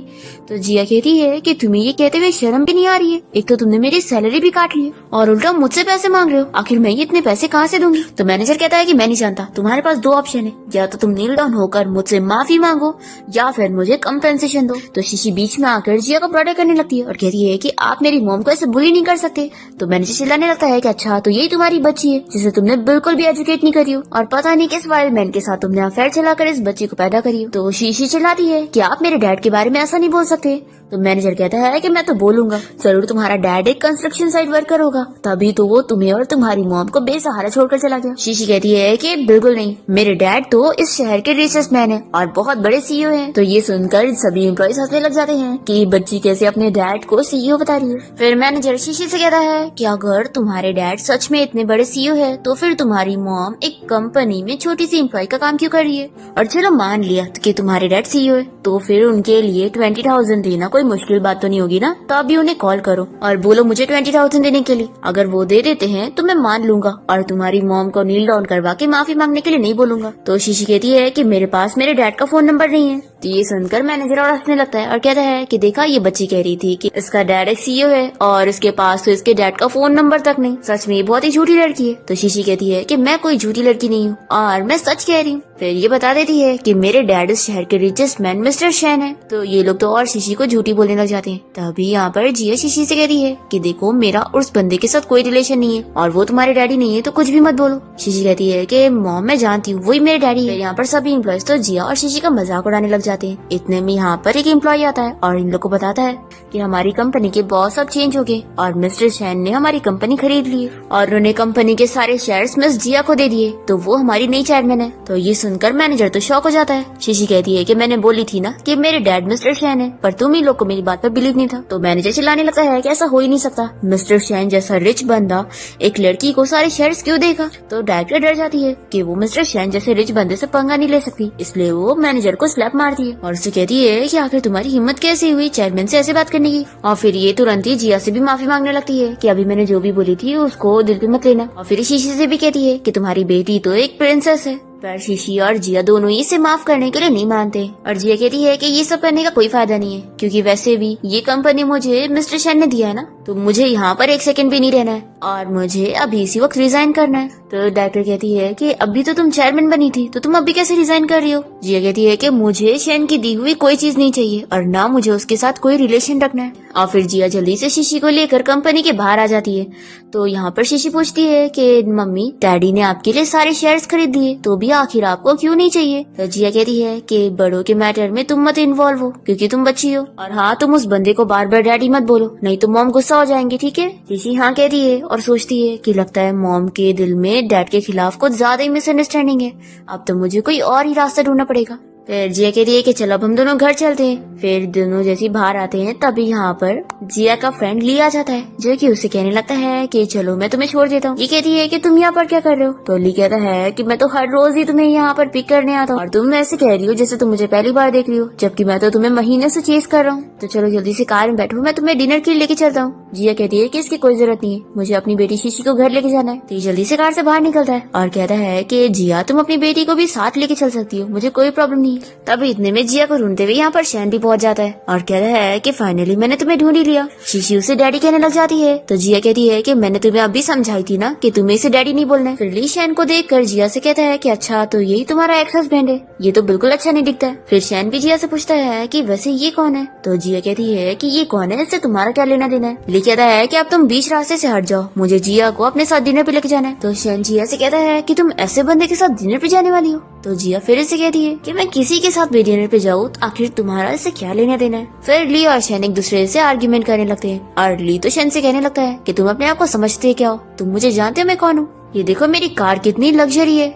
तो जिया कहती है कि तुम्हें ये कहते हुए शर्म भी नहीं आ रही है, एक तो तुमने मेरी सैलरी भी काट ली और उल्टा मुझसे पैसे मांग रहे हो, आखिर मैं ये इतने पैसे कहाँ से दूंगी। तो मैनेजर कहता है कि मैं नहीं जानता, तुम्हारे पास दो ऑप्शन है, या तो तुम नील डाउन होकर मुझसे माफी मांगो या फिर मुझे कंपेंसेशन दो। तो शीशी बीच में आकर जिया को प्रोटेक्ट करने लगती है और कहती है कि आप मेरी मॉम को ऐसे बुली नहीं कर सकते। तो मैनेजर चिल्लाने लगता है कि अच्छा तो यही तुम्हारी बच्ची है जिसे तुमने बिल्कुल भी एजुकेट नहीं करी हो, और पता नहीं किस वाइल्ड मैन के साथ तुमने अफेयर चलाकर इस बच्ची को पैदा करी हो। तो शीशी चिल्लाती है कि आप मेरे डैड के बारे में ऐसा नहीं बोल सकते। तो मैनेजर कहता है कि मैं तो बोलूंगा, जरूर तुम्हारा डैड एक कंस्ट्रक्शन साइट वर्कर होगा, तभी तो वो तुम्हें और तुम्हारी मॉम को बेसहारा छोड़कर चला गया। शीशी कहती है कि बिल्कुल नहीं, मेरे डैड तो इस शहर के रिचेस्ट मैन है और बहुत बड़े सीईओ हैं। तो ये सुनकर सभी एम्प्लॉइज हंसने लग जाते हैं कि बच्ची कैसे अपने डैड को सीईओ बता रही है। फिर मैनेजर शीशी से कहता है कि अगर तुम्हारे डैड सच में इतने बड़े सीईओ है तो फिर तुम्हारी मॉम एक कंपनी में छोटी सी एम्प्लॉय का काम क्यों कर रही है। और चलो मान लिया कि तुम्हारे डैड सीईओ है, तो फिर उनके लिए 20,000 देना कोई मुश्किल बात तो नहीं होगी ना। तो अभी उन्हें कॉल करो और बोलो मुझे 20,000 देने के लिए। अगर वो दे देते हैं तो मैं मान लूंगा और तुम्हारी मॉम को नील डाउन करवा के माफी मांगने के लिए नहीं बोलूंगा। तो शीशी कहती है कि मेरे पास मेरे डैड का फोन नंबर नहीं है। तो ये सुनकर मैनेजर और हंसने लगता है और कहता है कि देखा ये बच्ची कह रही थी कि इसका डैड एक सीईओ है और इसके पास तो इसके डैड का फोन नंबर तक नहीं। सच में ये बहुत ही झूठी लड़की है। तो शीशी कहती है कि मैं कोई झूठी लड़की नहीं हूँ और मैं सच कह रही हूँ। फिर ये बता देती है कि मेरे डैड इस शहर के रिचेस्ट मैन मिस्टर शैन है। तो ये लोग तो और शीशी को झूठी बोलने लग जाते हैं। तभी यहाँ पर जिया शीशी से कहती है कि देखो मेरा उस बंदे के साथ कोई रिलेशन नहीं है और वो तुम्हारे डैडी नहीं है, तो कुछ भी मत बोलो। शीशी कहती है कि मॉम मैं जानती हूँ वही मेरे डैडी है। यहाँ पर सभी एम्प्लॉइज तो जिया और शीशी का मजाक उड़ाने लग जाते हैं। इतने में यहाँ पर एक एम्प्लॉय आता है और इन लोग को बताता है कि हमारी कंपनी के बॉस अब चेंज हो गए और मिस्टर शैन ने हमारी कंपनी खरीद ली और उन्होंने कंपनी के सारे शेयर्स मिस जिया को दे दिए, तो वो हमारी नई चेयरमैन है। तो ये सुनकर मैनेजर तो शॉक हो जाता है। शीशी कहती है कि मैंने बोली थी ना कि मेरे डैड मिस्टर शैन है, पर तुम ही लोग को मेरी बात पर बिलीव नहीं था। तो मैनेजर चिल्लाने लगता है कि ऐसा हो ही नहीं सकता, मिस्टर शैन जैसा रिच बंदा एक लड़की को सारे शेयर्स क्यों देगा। तो डायरेक्टर डर जाती है कि वो मिस्टर शैन जैसे रिच बंदे से पंगा नहीं ले सकती, इसलिए वो मैनेजर को स्लैप मारती है और उसे कहती है कि आखिर तुम्हारी हिम्मत कैसे हुई चेयरमैन से ऐसे बात करने की। और फिर ये तुरंत ही जिया से भी माफी मांगने लगती है कि अभी मैंने जो भी बोली थी उसको दिल पे मत लेना। और फिर शीशी से भी कहती है कि तुम्हारी बेटी तो एक प्रिंसेस है। पर शीशी और जिया दोनों ही इसे माफ करने के लिए नहीं मानते और जिया कहती है कि ये सब करने का कोई फायदा नहीं है, क्योंकि वैसे भी ये कंपनी मुझे मिस्टर शैन ने दिया है ना, तो मुझे यहाँ पर एक सेकंड भी नहीं रहना है और मुझे अभी इसी वक्त रिजाइन करना है। तो डॉक्टर कहती है कि अभी तो तुम चेयरमैन बनी थी, तो तुम अभी कैसे रिजाइन कर रही हो। जिया कहती है कि मुझे शैन की दी हुई कोई चीज नहीं चाहिए और ना मुझे उसके साथ कोई रिलेशन रखना है। और फिर जिया जल्दी से शीशी को लेकर कंपनी के बाहर आ जाती है। तो यहाँ पर शीशी पूछती है कि मम्मी डैडी ने आपके लिए सारे शेयर्स खरीद दिए, तो भी आखिर आपको क्यों नहीं चाहिए। तो जिया कहती है कि बड़ों के मैटर में तुम मत इन्वॉल्व हो क्योंकि तुम बच्ची हो, और हाँ तुम उस बंदे को बार बार डैडी मत बोलो नहीं तो मॉम गुस्सा हो जाएंगे, ठीक है। शीशी हाँ कहती है और सोचती है कि लगता है मॉम के दिल में डैड के खिलाफ कुछ ज्यादा ही मिसअंडरस्टैंडिंग है, अब तो मुझे कोई और ही रास्ता ढूंढना पड़ेगा। फिर जिया कहती है कि चलो अब हम दोनों घर चलते हैं। फिर दोनों जैसे बाहर आते हैं तभी यहाँ पर जिया का फ्रेंड ली आ जाता है, जो कि उसे कहने लगता है कि चलो मैं तुम्हें छोड़ देता हूँ। ये कहती है कि तुम यहाँ पर क्या कर रहे हो। तो ली कहता है कि मैं तो हर रोज ही तुम्हें यहाँ पर पिक करने आता हूँ और तुम ऐसे कह रही हो जैसे तुम मुझे पहली बार देख रही हो, जबकि मैं तो तुम्हें महीने से चेस कर रहा हूँ। तो चलो जल्दी से कार में बैठो, मैं तुम्हें डिनर के लिए लेके चलता हूँ। जिया कहती है कि इसकी कोई जरूरत नहीं है, मुझे अपनी बेटी शीशी को घर लेके जाना है। तो ये जल्दी से कार से बाहर निकलता है और कहता है कि जिया तुम अपनी बेटी को भी साथ लेके चल सकती हो, मुझे कोई प्रॉब्लम नहीं है। तभी इतने में जिया को ढूंढते हुए यहाँ पर शैन भी पहुंच जाता है और कहता है कि फाइनली मैंने तुम्हें ढूंढ ही लिया। शीशी उसे डैडी कहने लग जाती है तो जिया कहती है कि मैंने तुम्हें अभी समझाई थी ना कि तुम्हें इसे डैडी नहीं बोलना है। फिर ली शैन को देखकर जिया से कहता है कि अच्छा तो यही तुम्हारा एक्स हस्बैंड है, ये तो बिल्कुल अच्छा नहीं दिखता है। फिर शैन भी जिया से पूछता है कि वैसे ये कौन है। तो जिया कहती है कि ये कौन है, इससे तुम्हारा क्या लेना देना है। ली कहता है कि अब तुम बीच रास्ते से हट जाओ, मुझे जिया को अपने साथ डिनर पे लेके जाना है। तो शैन जिया से कहता है कि तुम ऐसे बंदे के साथ डिनर पे जाने वाली हो। तो जिया फिर से कहती है कि मैं किसी के साथ भी डिनर पे जाऊँ तो आखिर तुम्हारा इससे क्या लेना देना है। फिर ली और शैन एक दूसरे से आर्ग्यूमेंट करने लगते हैं और ली तो शैन से कहने लगता है कि तुम अपने आप को समझते क्या हो, तुम मुझे जानते हो मैं कौन हूँ, ये देखो मेरी कार कितनी लग्जरी है।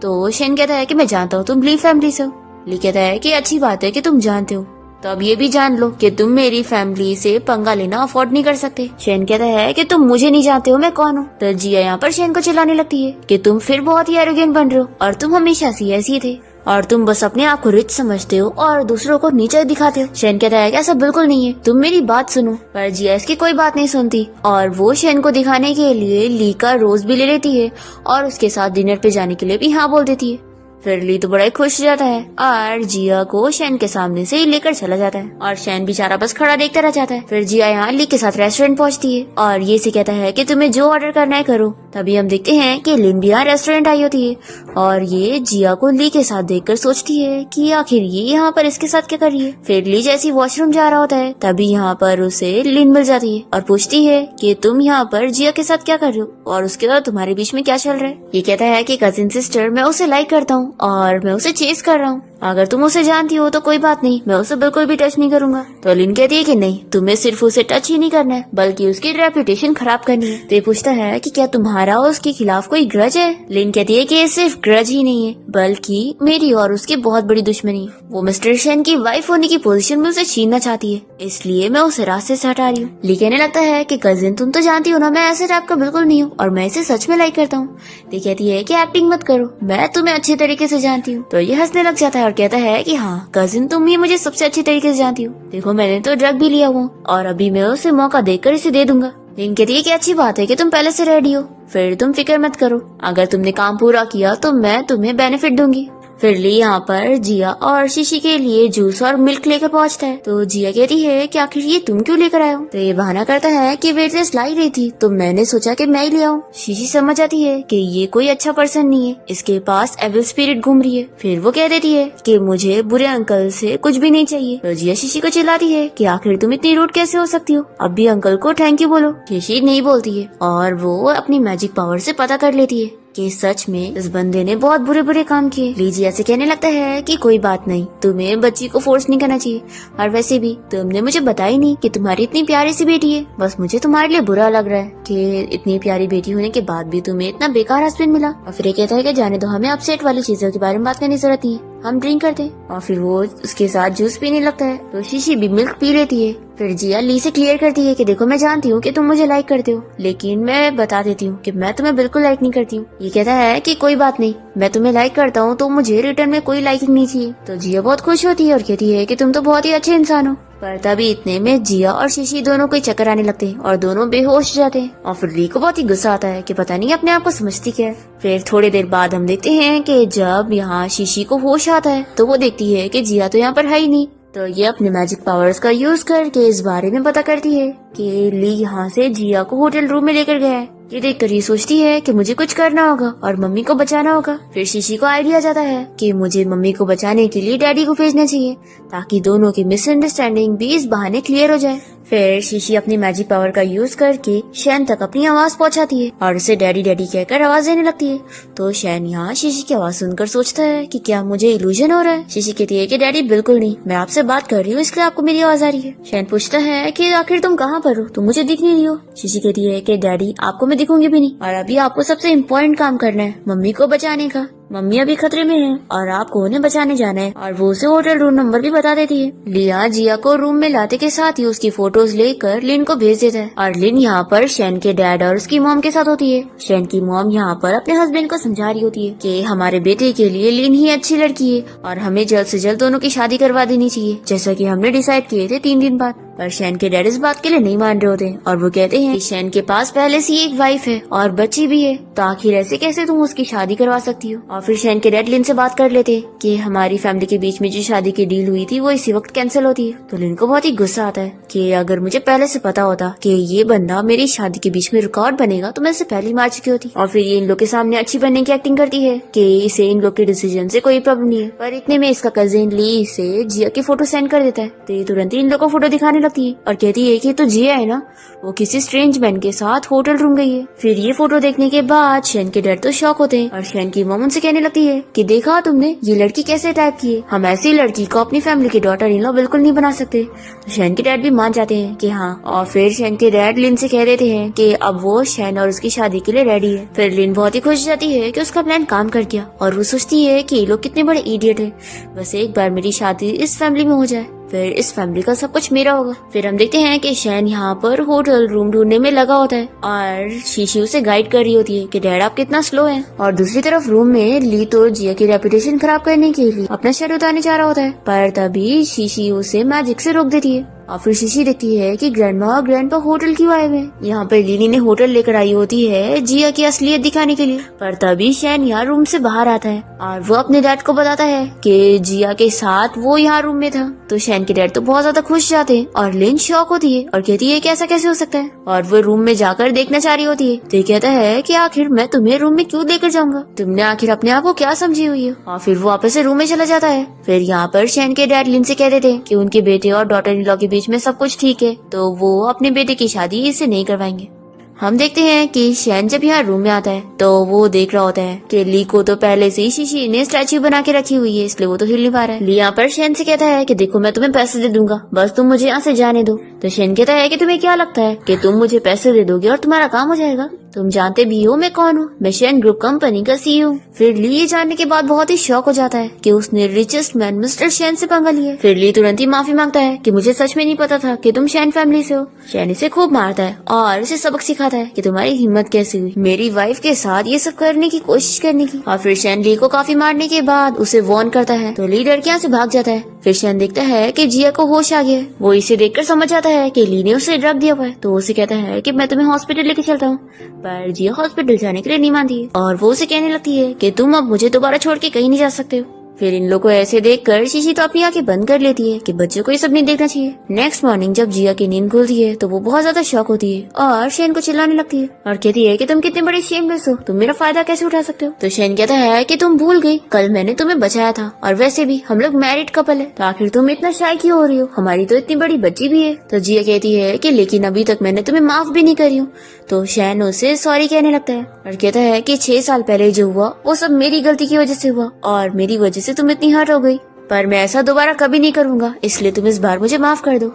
तो शैन कहता है कि मैं जानता हूँ तुम ली फैमिली से हो। ली कहता है कि अच्छी बात है कि तुम जानते हो, तो अब ये भी जान लो कि तुम मेरी फैमिली से पंगा लेना अफोर्ड नहीं कर सकते। शैन कहता है कि तुम मुझे नहीं जानते हो मैं कौन हूँ। तो जिया यहाँ पर शैन को चिल्लाने लगती है कि तुम फिर बहुत ही एरोगेंट बन रहे हो और तुम हमेशा से ऐसी थे और तुम बस अपने आप को रिच समझते हो और दूसरों को नीचे दिखाते हो। शैन कहता है कि ऐसा बिल्कुल नहीं है, तुम मेरी बात सुनो। पर जिया इसकी कोई बात नहीं सुनती और वो शैन को दिखाने के लिए ली का रोज भी ले लेती है और उसके साथ डिनर पे जाने के लिए भी हाँ बोल देती है। फिर ली तो बड़ा ही खुश हो जाता है और जिया को शैन के सामने से ही लेकर चला जाता है और शैन बेचारा बस खड़ा देखता रह जाता है। फिर जिया यहाँ ली के साथ रेस्टोरेंट पहुँचती है और ये से कहता है कि तुम्हें जो ऑर्डर करना है करो। तभी हम देखते हैं कि लिन भी यहाँ रेस्टोरेंट आई होती है और ये जिया को ली के साथ देखकर सोचती है कि आखिर ये यहाँ पर इसके साथ क्या कर रही है। फिर ली जैसी वॉशरूम जा रहा होता है तभी यहाँ पर उसे लिन मिल जाती है और पूछती है कि तुम यहाँ पर जिया के साथ क्या कर रहे हो और उसके बाद तुम्हारे बीच में क्या चल रहा है। ये कहता है कि कजिन सिस्टर मैं उसे लाइक करता हूँ और मैं उसे चेस कर रहा हूँ, अगर तुम उसे जानती हो तो कोई बात नहीं, मैं उसे बिल्कुल भी टच नहीं करूंगा। तो लिन कहती है कि नहीं, तुम्हें सिर्फ उसे टच ही नहीं करना है बल्कि उसकी रेपुटेशन खराब करनी है। तो ये पूछता है कि क्या तुम्हारा उसके खिलाफ कोई ग्रज है। लिन कहती है कि ये सिर्फ ग्रज ही नहीं है बल्कि मेरी और उसकी बहुत बड़ी दुश्मनी है। वो मिस्टर शैन की वाइफ होने की पोजीशन में उसे छीनना चाहती है, इसलिए मैं उसे रास्ते से हटा रही हूँ। ली कहने लगता है कि कजिन तुम तो जानती हो ना मैं ऐसे टाइप का बिल्कुल नहीं हूँ और मैं इसे सच में लाइक करता हूँ। ली कहती है कि एक्टिंग मत करो, मैं तुम्हें अच्छे तरीके से जानती हूँ। तो ये हंसने लग जाता है और कहता है कि हाँ कजिन तुम ही मुझे सबसे अच्छी तरीके से जानती हो, देखो मैंने तो ड्रग भी लिया हुआ और अभी मैं उसे मौका देकर इसे दे दूंगा। लिन कहती है कि अच्छी बात है कि तुम पहले से रेडी हो, फिर तुम फिक्र मत करो, अगर तुमने काम पूरा किया तो मैं तुम्हें बेनिफिट दूंगी। फिर ली यहाँ पर जिया और शीशी के लिए जूस और मिल्क लेकर पहुँचता है। तो जिया कहती है कि आखिर ये तुम क्यों लेकर आए हो। तो ये बहाना करता है कि वेटलेस ला ही रही थी तो मैंने सोचा कि मैं ही ले आऊं। शीशी समझ आती है कि ये कोई अच्छा पर्सन नहीं है, इसके पास एविल स्पिरिट घूम रही है। फिर वो कह देती है कि मुझे बुरे अंकल से कुछ भी नहीं चाहिए। तो जिया शीशी को चिल्लाती है कि आखिर तुम इतनी रूड कैसे हो सकती हो, अब भी अंकल को थैंक यू बोलो। शीशी नहीं बोलती है और वो अपनी मैजिक पावर से पता कर लेती है कि सच में इस बंदे ने बहुत बुरे बुरे काम किए। लीजी ऐसे कहने लगता है कि कोई बात नहीं, तुम्हें बच्ची को फोर्स नहीं करना चाहिए और वैसे भी तुमने मुझे बताया नहीं कि तुम्हारी इतनी प्यारी सी बेटी है, बस मुझे तुम्हारे लिए बुरा लग रहा है कि इतनी प्यारी बेटी होने के बाद भी तुम्हें इतना बेकार हस्बैंड मिला। और फिर कहता है कि जाने दो, हमें अपसेट वाली चीजों के बारे में बात करने की जरूरत नहीं है, हम ड्रिंक करते हैं। और फिर वो उसके साथ जूस पीने लगता है तो शीशी भी मिल्क पी लेती है। फिर जिया ली से क्लियर करती है कि देखो मैं जानती हूँ कि तुम मुझे लाइक करते हो, लेकिन मैं बता देती हूँ कि मैं तुम्हें बिल्कुल लाइक नहीं करती हूँ। ये कहता है कि कोई बात नहीं, मैं तुम्हें लाइक करता हूँ तो मुझे रिटर्न में कोई लाइकिंग नहीं चाहिए। तो जिया बहुत खुश होती है और कहती है कि तुम तो बहुत ही अच्छे इंसान हो। पर तभी इतने में जिया और शीशी दोनों को चक्कर आने लगते हैं और दोनों बेहोश हो जाते हैं। और फिर ली को बहुत ही गुस्सा आता है कि पता नहीं अपने आप को समझती क्या है। फिर थोड़ी देर बाद हम देखते हैं कि जब यहाँ शीशी को होश आता है तो वो देखती है कि जिया तो यहाँ पर है ही नहीं। तो ये अपने मैजिक पावर्स का यूज करके इस बारे में पता करती है कि ली यहाँ से जिया को होटल रूम में लेकर गया है। ये देखकर ये सोचती है कि मुझे कुछ करना होगा और मम्मी को बचाना होगा। फिर शीशी को आइडिया जाता है कि मुझे मम्मी को बचाने के लिए डैडी को भेजना चाहिए ताकि दोनों की मिसअंडरस्टैंडिंग भी इस बहाने क्लियर हो जाए। फिर शीशी अपनी मैजिक पावर का यूज करके शैन तक अपनी आवाज पहुंचाती है और उसे डैडी डैडी कहकर आवाज देने लगती है। तो शैन यहाँ शीशी की आवाज सुनकर सोचता है कि क्या मुझे इल्यूजन हो रहा है। शीशी कहती है कि डैडी बिल्कुल नहीं, मैं आपसे बात कर रही हूँ इसलिए आपको मेरी आवाज आ रही है। शैन पूछता है कि आखिर तुम कहाँ पर हो, तुम मुझे दिख नहीं रही हो। शीशी कहती है कि डैडी आपको मैं दिखूंगी भी नहीं और अभी आपको सबसे इम्पोर्टेंट काम करना है, मम्मी को बचाने का। मम्मी अभी खतरे में है और आपको उन्हें बचाने जाना है। और वो उसे होटल रूम नंबर भी बता देती है। लिया जिया को रूम में लाते के साथ ही उसकी फोटोज लेकर लिन को भेज देता है और लिन यहाँ पर शैन के डैड और उसकी मॉम के साथ होती है। शैन की मॉम यहाँ पर अपने हस्बैंड को समझा रही होती है कि हमारे बेटे के लिए लिन ही अच्छी लड़की है और हमें जल्द से जल्द दोनों की शादी करवा देनी चाहिए, जैसा कि हमने डिसाइड किए थे 3 दिन बाद। पर शैन के डैड इस बात के लिए नहीं मान रहे होते और वो कहते हैं कि शैन के पास पहले से ही एक वाइफ है और बच्ची भी है, तो आखिर ऐसे कैसे तुम उसकी शादी करवा सकती हो। और फिर शैन के डैड लिन से बात कर लेते कि हमारी फैमिली के बीच में जो शादी की डील हुई थी वो इसी वक्त कैंसिल होती है। तो लिन को बहुत ही गुस्सा आता है कि अगर मुझे पहले से पता होता कि ये बंदा मेरी शादी के बीच में रिकॉर्ड बनेगा तो मैं इसे पहले ही मार चुकी होती। और फिर ये इन लोग के सामने अच्छी बनने की एक्टिंग करती है कि इसे इन लोग के डिसीजन से कोई प्रॉब्लम नहीं है। पर इतने में इसका कजिन ली इसे जिया की फोटो सेंड कर देता है, तो ये तुरंत ही इन लोग को फोटो दिखाने लगती है और कहती है कि तो जिया है ना, वो किसी स्ट्रेंज मैन के साथ होटल रूम गई है। फिर ये फोटो देखने के बाद शैन के डैड तो शॉक होते हैं और शैन की मॉम उनसे कहने लगती है कि देखा तुमने ये लड़की कैसे टाइप की है, हम ऐसी लड़की को अपनी फैमिली की डॉटर इन लॉ बिल्कुल नहीं बना सकते। तो शैन के डैड भी मान जाते हैं कि हाँ, और फिर शैन के डैड लिन से कह देते हैं कि अब वो शैन और उसकी शादी के लिए रेडी है। फिर लिन बहुत ही खुश जाती है कि उसका प्लान काम कर गया और वो सोचती है कि ये लोग कितने बड़े इडियट है, बस एक बार मेरी शादी इस फैमिली में हो जाए फिर इस फैमिली का सब कुछ मेरा होगा। फिर हम देखते हैं कि शैन यहाँ पर होटल रूम ढूंढने में लगा होता है और शीशी उसे गाइड कर रही होती है कि डैड आप कितना स्लो हैं। और दूसरी तरफ रूम में ली तो जिया की रेपुटेशन खराब करने के लिए अपना शर्ट उतारने जा रहा होता है, पर तभी शीशी उसे मैजिक से रोक देती है। और फिर शीशी देखती है कि ग्रैंडमा और ग्रैंडपा होटल क्यों आए हुए हैं। यहाँ पर लिली ने होटल लेकर आई होती है जिया की असलियत दिखाने के लिए, पर तभी शैन यहाँ रूम से बाहर आता है और वो अपने डैड को बताता है कि जिया के साथ वो यहाँ रूम में था। तो शैन के डैड तो बहुत ज्यादा खुश जाते हैं और लिन शॉक होती है और कहती है कि ऐसा कैसे हो सकता है, और वो रूम में जाकर देखना चाह रही होती है। तो कहता है कि आखिर मैं तुम्हें रूम में क्यों लेकर जाऊंगा, तुमने आखिर अपने आप को क्या समझी हुई है। और फिर वो वापस से रूम में चला जाता है। फिर यहाँ पर शैन के डैड लिन से कह देते हैं कि उनके बेटे और डॉटर इन लॉ के बीच में सब कुछ ठीक है, तो वो अपने बेटे की शादी इससे नहीं करवाएंगे। हम देखते हैं कि शैन जब यहाँ रूम में आता है तो वो देख रहा होता है कि ली को तो पहले से ही शीशी ने स्टैच्यू बना के रखी हुई है, इसलिए वो तो हिल नहीं पा रहा है। ली यहाँ पर शैन से कहता है कि देखो मैं तुम्हें पैसे दे दूंगा, बस तुम मुझे यहाँ से जाने दो। तो शैन कहता है कि तुम्हें क्या लगता है कि तुम मुझे पैसे दे दोगे और तुम्हारा काम हो जाएगा, तुम जानते भी हो मैं कौन हूँ, मैं शैन ग्रुप कंपनी का सीईओ। फिर ली ये जानने के बाद बहुत ही शॉक हो जाता है कि उसने रिचेस्ट मैन मिस्टर शैन से पंगा लिया। फिर ली तुरंत ही माफी मांगता है कि मुझे सच में नहीं पता था कि तुम शैन फैमिली से हो। शैन इसे खूब मारता है और इसे सबक सिखाता है कि तुम्हारी हिम्मत कैसे हुई मेरी वाइफ के साथ ये सब करने की कोशिश करने की। और फिर शैन ली को काफी मारने के बाद उसे वॉर्न करता है, तो ली डर के यहाँ से भाग जाता है। फिर शैन देखता है कि जिया को होश आ गया है, वो इसे देखकर समझ जाता है कि ली ने उसे ड्रग दिया हुआ है, तो उसे कहता है कि मैं तुम्हें हॉस्पिटल लेके चलता हूँ। पर जिया हॉस्पिटल जाने के लिए नहीं मानती है और वो उसे कहने लगती है कि तुम अब मुझे दोबारा छोड़ के कहीं नहीं जा सकते हो। फिर इन लोगों को ऐसे देखकर शीशी तो अपनी आंखें बंद कर लेती है कि बच्चों को ये सब नहीं देखना चाहिए। नेक्स्ट मॉर्निंग जब जिया की नींद खुलती है तो वो बहुत ज्यादा शॉक होती है और शैन को चिल्लाने लगती है और कहती है कि तुम कितने बड़े शेमलेस हो, तुम मेरा फायदा कैसे उठा सकते हो। तो शैन कहता है कि तुम भूल गई, कल मैंने तुम्हें बचाया था और वैसे भी हम लोग मैरिड कपल है, तो आखिर तुम इतना शाय क्यों हो रही हो, हमारी तो इतनी बड़ी बच्ची भी है। तो जिया कहती है कि लेकिन अभी तक मैंने तुम्हें माफ भी नहीं करी हूँ। तो शैन उसे सॉरी कहने लगता है और कहता है कि 6 साल पहले जो हुआ वो सब मेरी गलती की वजह से हुआ और मेरी वजह से तुम इतनी हर्ट हो गई, पर मैं ऐसा दोबारा कभी नहीं करूंगा, इसलिए तुम इस बार मुझे माफ कर दो।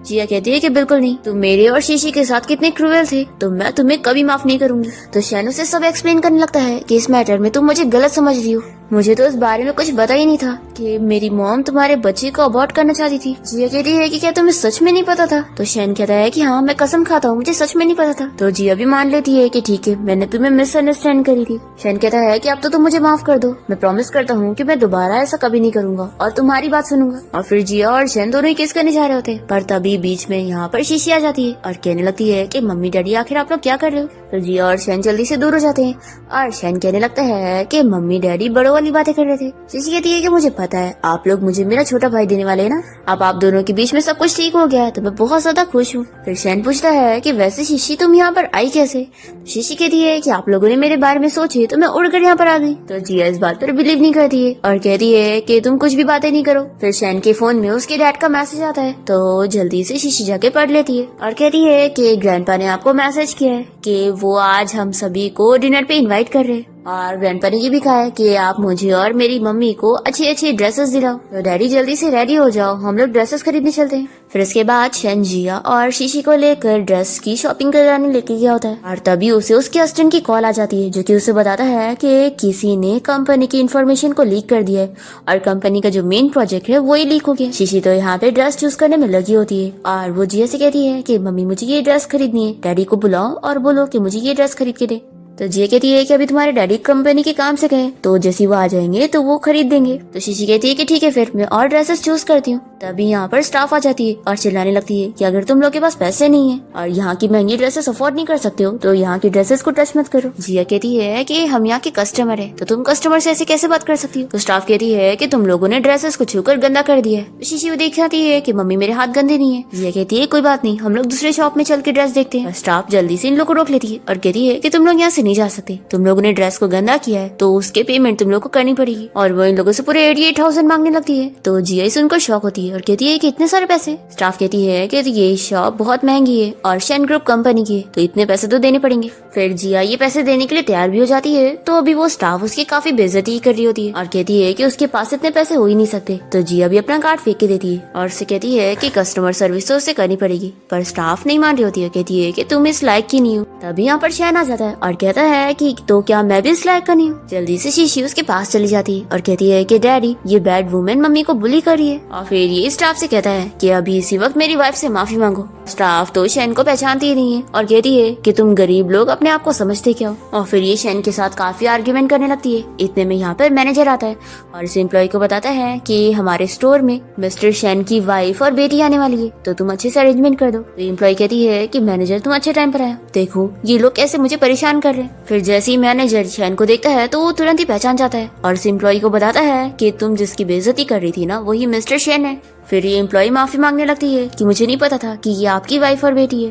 जिया कहती है कि बिल्कुल नहीं, तुम मेरे और शीशी के साथ कितने क्रूएल थे, तो मैं तुम्हें कभी माफ नहीं करूंगी। तो शैन उसे सब एक्सप्लेन करने लगता है कि इस मैटर में तुम मुझे गलत समझ रही हो, मुझे तो इस बारे में कुछ पता ही नहीं था कि मेरी मॉम तुम्हारे बच्चे को अबॉर्ट करना चाहती थी। जिया कहती है कि क्या तुम्हें सच में नहीं पता था। तो शैन कहता है कि हाँ मैं कसम खाता हूँ मुझे सच में नहीं पता था। तो जिया भी मान लेती है कि ठीक है मैंने तुम्हें मिसअंडरस्टैंड करी थी। शैन कहता है कि अब तो तुम मुझे माफ कर दो, मैं प्रॉमिस करता हूँ कि मैं दोबारा ऐसा कभी नहीं करूंगा और तुम्हारी बात सुनूंगा। और फिर जिया और शैन दोनों ही किस करने जा रहे होते हैं, पर तभी बीच में यहाँ पर शीशी आ जाती है और कहने लगती है कि मम्मी डैडी आखिर आप लोग क्या कर रहे हो। तो जिया और शैन जल्दी से दूर हो जाते हैं और शैन कहने लगता है कि मम्मी डैडी बड़ों वाली बातें कर रहे थे। शीशी कहती है कि मुझे पता है आप लोग मुझे मेरा छोटा भाई देने वाले हैं ना, अब आप दोनों के बीच में सब कुछ ठीक हो गया है तो मैं बहुत ज्यादा खुश हूँ। फिर शैन पूछता है कि वैसे शीशी तुम यहाँ पर आई कैसे। शीशी कहती है कि आप लोगों ने मेरे बारे में सोचे तो मैं उड़कर यहाँ पर आ गई। तो जिया इस बात पर बिलीव नहीं करती है और कहती है कि तुम कुछ भी बातें नहीं करो। फिर शैन के फोन में उसके डैड का मैसेज आता है तो जल्दी से शीशी जाके पढ़ लेती है और कहती है कि ग्रैंडपा ने आपको मैसेज किया है कि वो आज हम सभी को डिनर पे इनवाइट कर रहे हैं और ग्रैंडपा ने ये भी कहा है कि आप मुझे और मेरी मम्मी को अच्छी अच्छी ड्रेसेस दिलाओ। तो डैडी जल्दी से रेडी हो जाओ, हम लोग ड्रेसेस खरीदने चलते हैं। फिर इसके बाद शैन जिया और शीशी को लेकर ड्रेस की शॉपिंग कराने लेके गया होता है और तभी उसे उसके असिस्टेंट की कॉल आ जाती है जो कि उसे बताता है कि किसी ने कंपनी की इन्फॉर्मेशन को लीक कर दिया है और कंपनी का जो मेन प्रोजेक्ट है वही लीक हो गया। शीशी तो यहाँ पे ड्रेस चूज करने में लगी होती है और वो जिया से कहती है कि मम्मी मुझे ये ड्रेस खरीदनी है, डैडी को बुलाओ और बोलो कि मुझे ये ड्रेस खरीद के दे। तो जिया कहती है कि अभी तुम्हारे डैडी कंपनी के काम से गए तो जैसे वो आ जाएंगे तो वो खरीद देंगे। तो शीशी कहती है कि ठीक है फिर मैं और ड्रेसेस चूज करती हूँ। तभी यहाँ पर स्टाफ आ जाती है और चिल्लाने लगती है कि अगर तुम लोग के पास पैसे नहीं है और यहाँ की महंगी ड्रेसेस अफोर्ड नहीं कर सकते हो तो यहाँ की ड्रेसेस को टच मत करो। जिया कहती है कि हम यहाँ के कस्टमर है तो तुम कस्टमर से ऐसे कैसे बात कर सकती हो। तो स्टाफ कहती है कि तुम लोगों ने ड्रेसेस को छूकर गंदा कर दिया है। शीशी वो देख आती है कि मम्मी मेरे हाथ गंदे नहीं है। जिया कहती है कोई बात नहीं, हम लोग दूसरे शॉप में चल के ड्रेस देखते हैं। स्टाफ जल्दी से इन लोग को रोक लेती है और कहती है कि तुम लोग यहाँ से नहीं जा सकते, तुम लोगों ने ड्रेस को गंदा किया है तो उसके पेमेंट तुम लोग को करनी पड़ेगी। और वो इन लोगों से पूरे 88,000 मांगने लगती है। तो जिया इसे उनको शौक होती है और कहती है कि इतने सारे पैसे। स्टाफ कहती है कि ये शॉप बहुत महंगी है और शेन ग्रुप कंपनी की है तो इतने पैसे तो देने पड़ेंगे। फिर जिया ये पैसे देने के लिए तैयार भी हो जाती है। तो अभी वो स्टाफ उसकी काफी बेइज्जती कर रही होती है और कहती है कि उसके पास इतने पैसे हो ही नहीं सकते। तो जिया भी अपना कार्ड फेंक के देती है और उससे कहती है कि कस्टमर सर्विस तो उसे करनी पड़ेगी। पर स्टाफ नहीं मान रही होती है, कहती है कि तुम इस लायक की नहीं हो। तभी यहाँ पर शैन आ जाता है और कहता है कि तो क्या मैं भी इस लायक का नहीं हूँ। जल्दी से शीशी उसके पास चली जाती है और कहती है कि डैडी ये बैड वुमेन मम्मी को बुली कर रही है। और फिर ये स्टाफ से कहता है कि अभी इसी वक्त मेरी वाइफ से माफी मांगो। स्टाफ तो शैन को पहचानती ही नहीं है और कहती है कि तुम गरीब लोग अपने आप को समझते क्या हो। और फिर ये शैन के साथ काफी आर्ग्यूमेंट करने लगती है। इतने में यहाँ पर मैनेजर आता है और इस एम्प्लॉय को बताता है कि हमारे स्टोर में मिस्टर शैन की वाइफ और बेटी आने वाली है तो तुम अच्छे से अरेंजमेंट कर दो। तो एम्प्लॉय कहती है कि मैनेजर तुम अच्छे टाइम पर आए, देखो ये लोग कैसे मुझे परेशान कर रहे हैं। फिर जैसे ही मैनेजर शैन को देखता है तो वो तुरंत ही पहचान जाता है और इस एम्प्लॉय को बताता है कि तुम जिसकी बेइज्जती कर रही थी ना वही मिस्टर शैन है। फिर ये एम्प्लॉय माफी मांगने लगती है कि मुझे नहीं पता था कि ये आपकी वाइफ और बेटी है,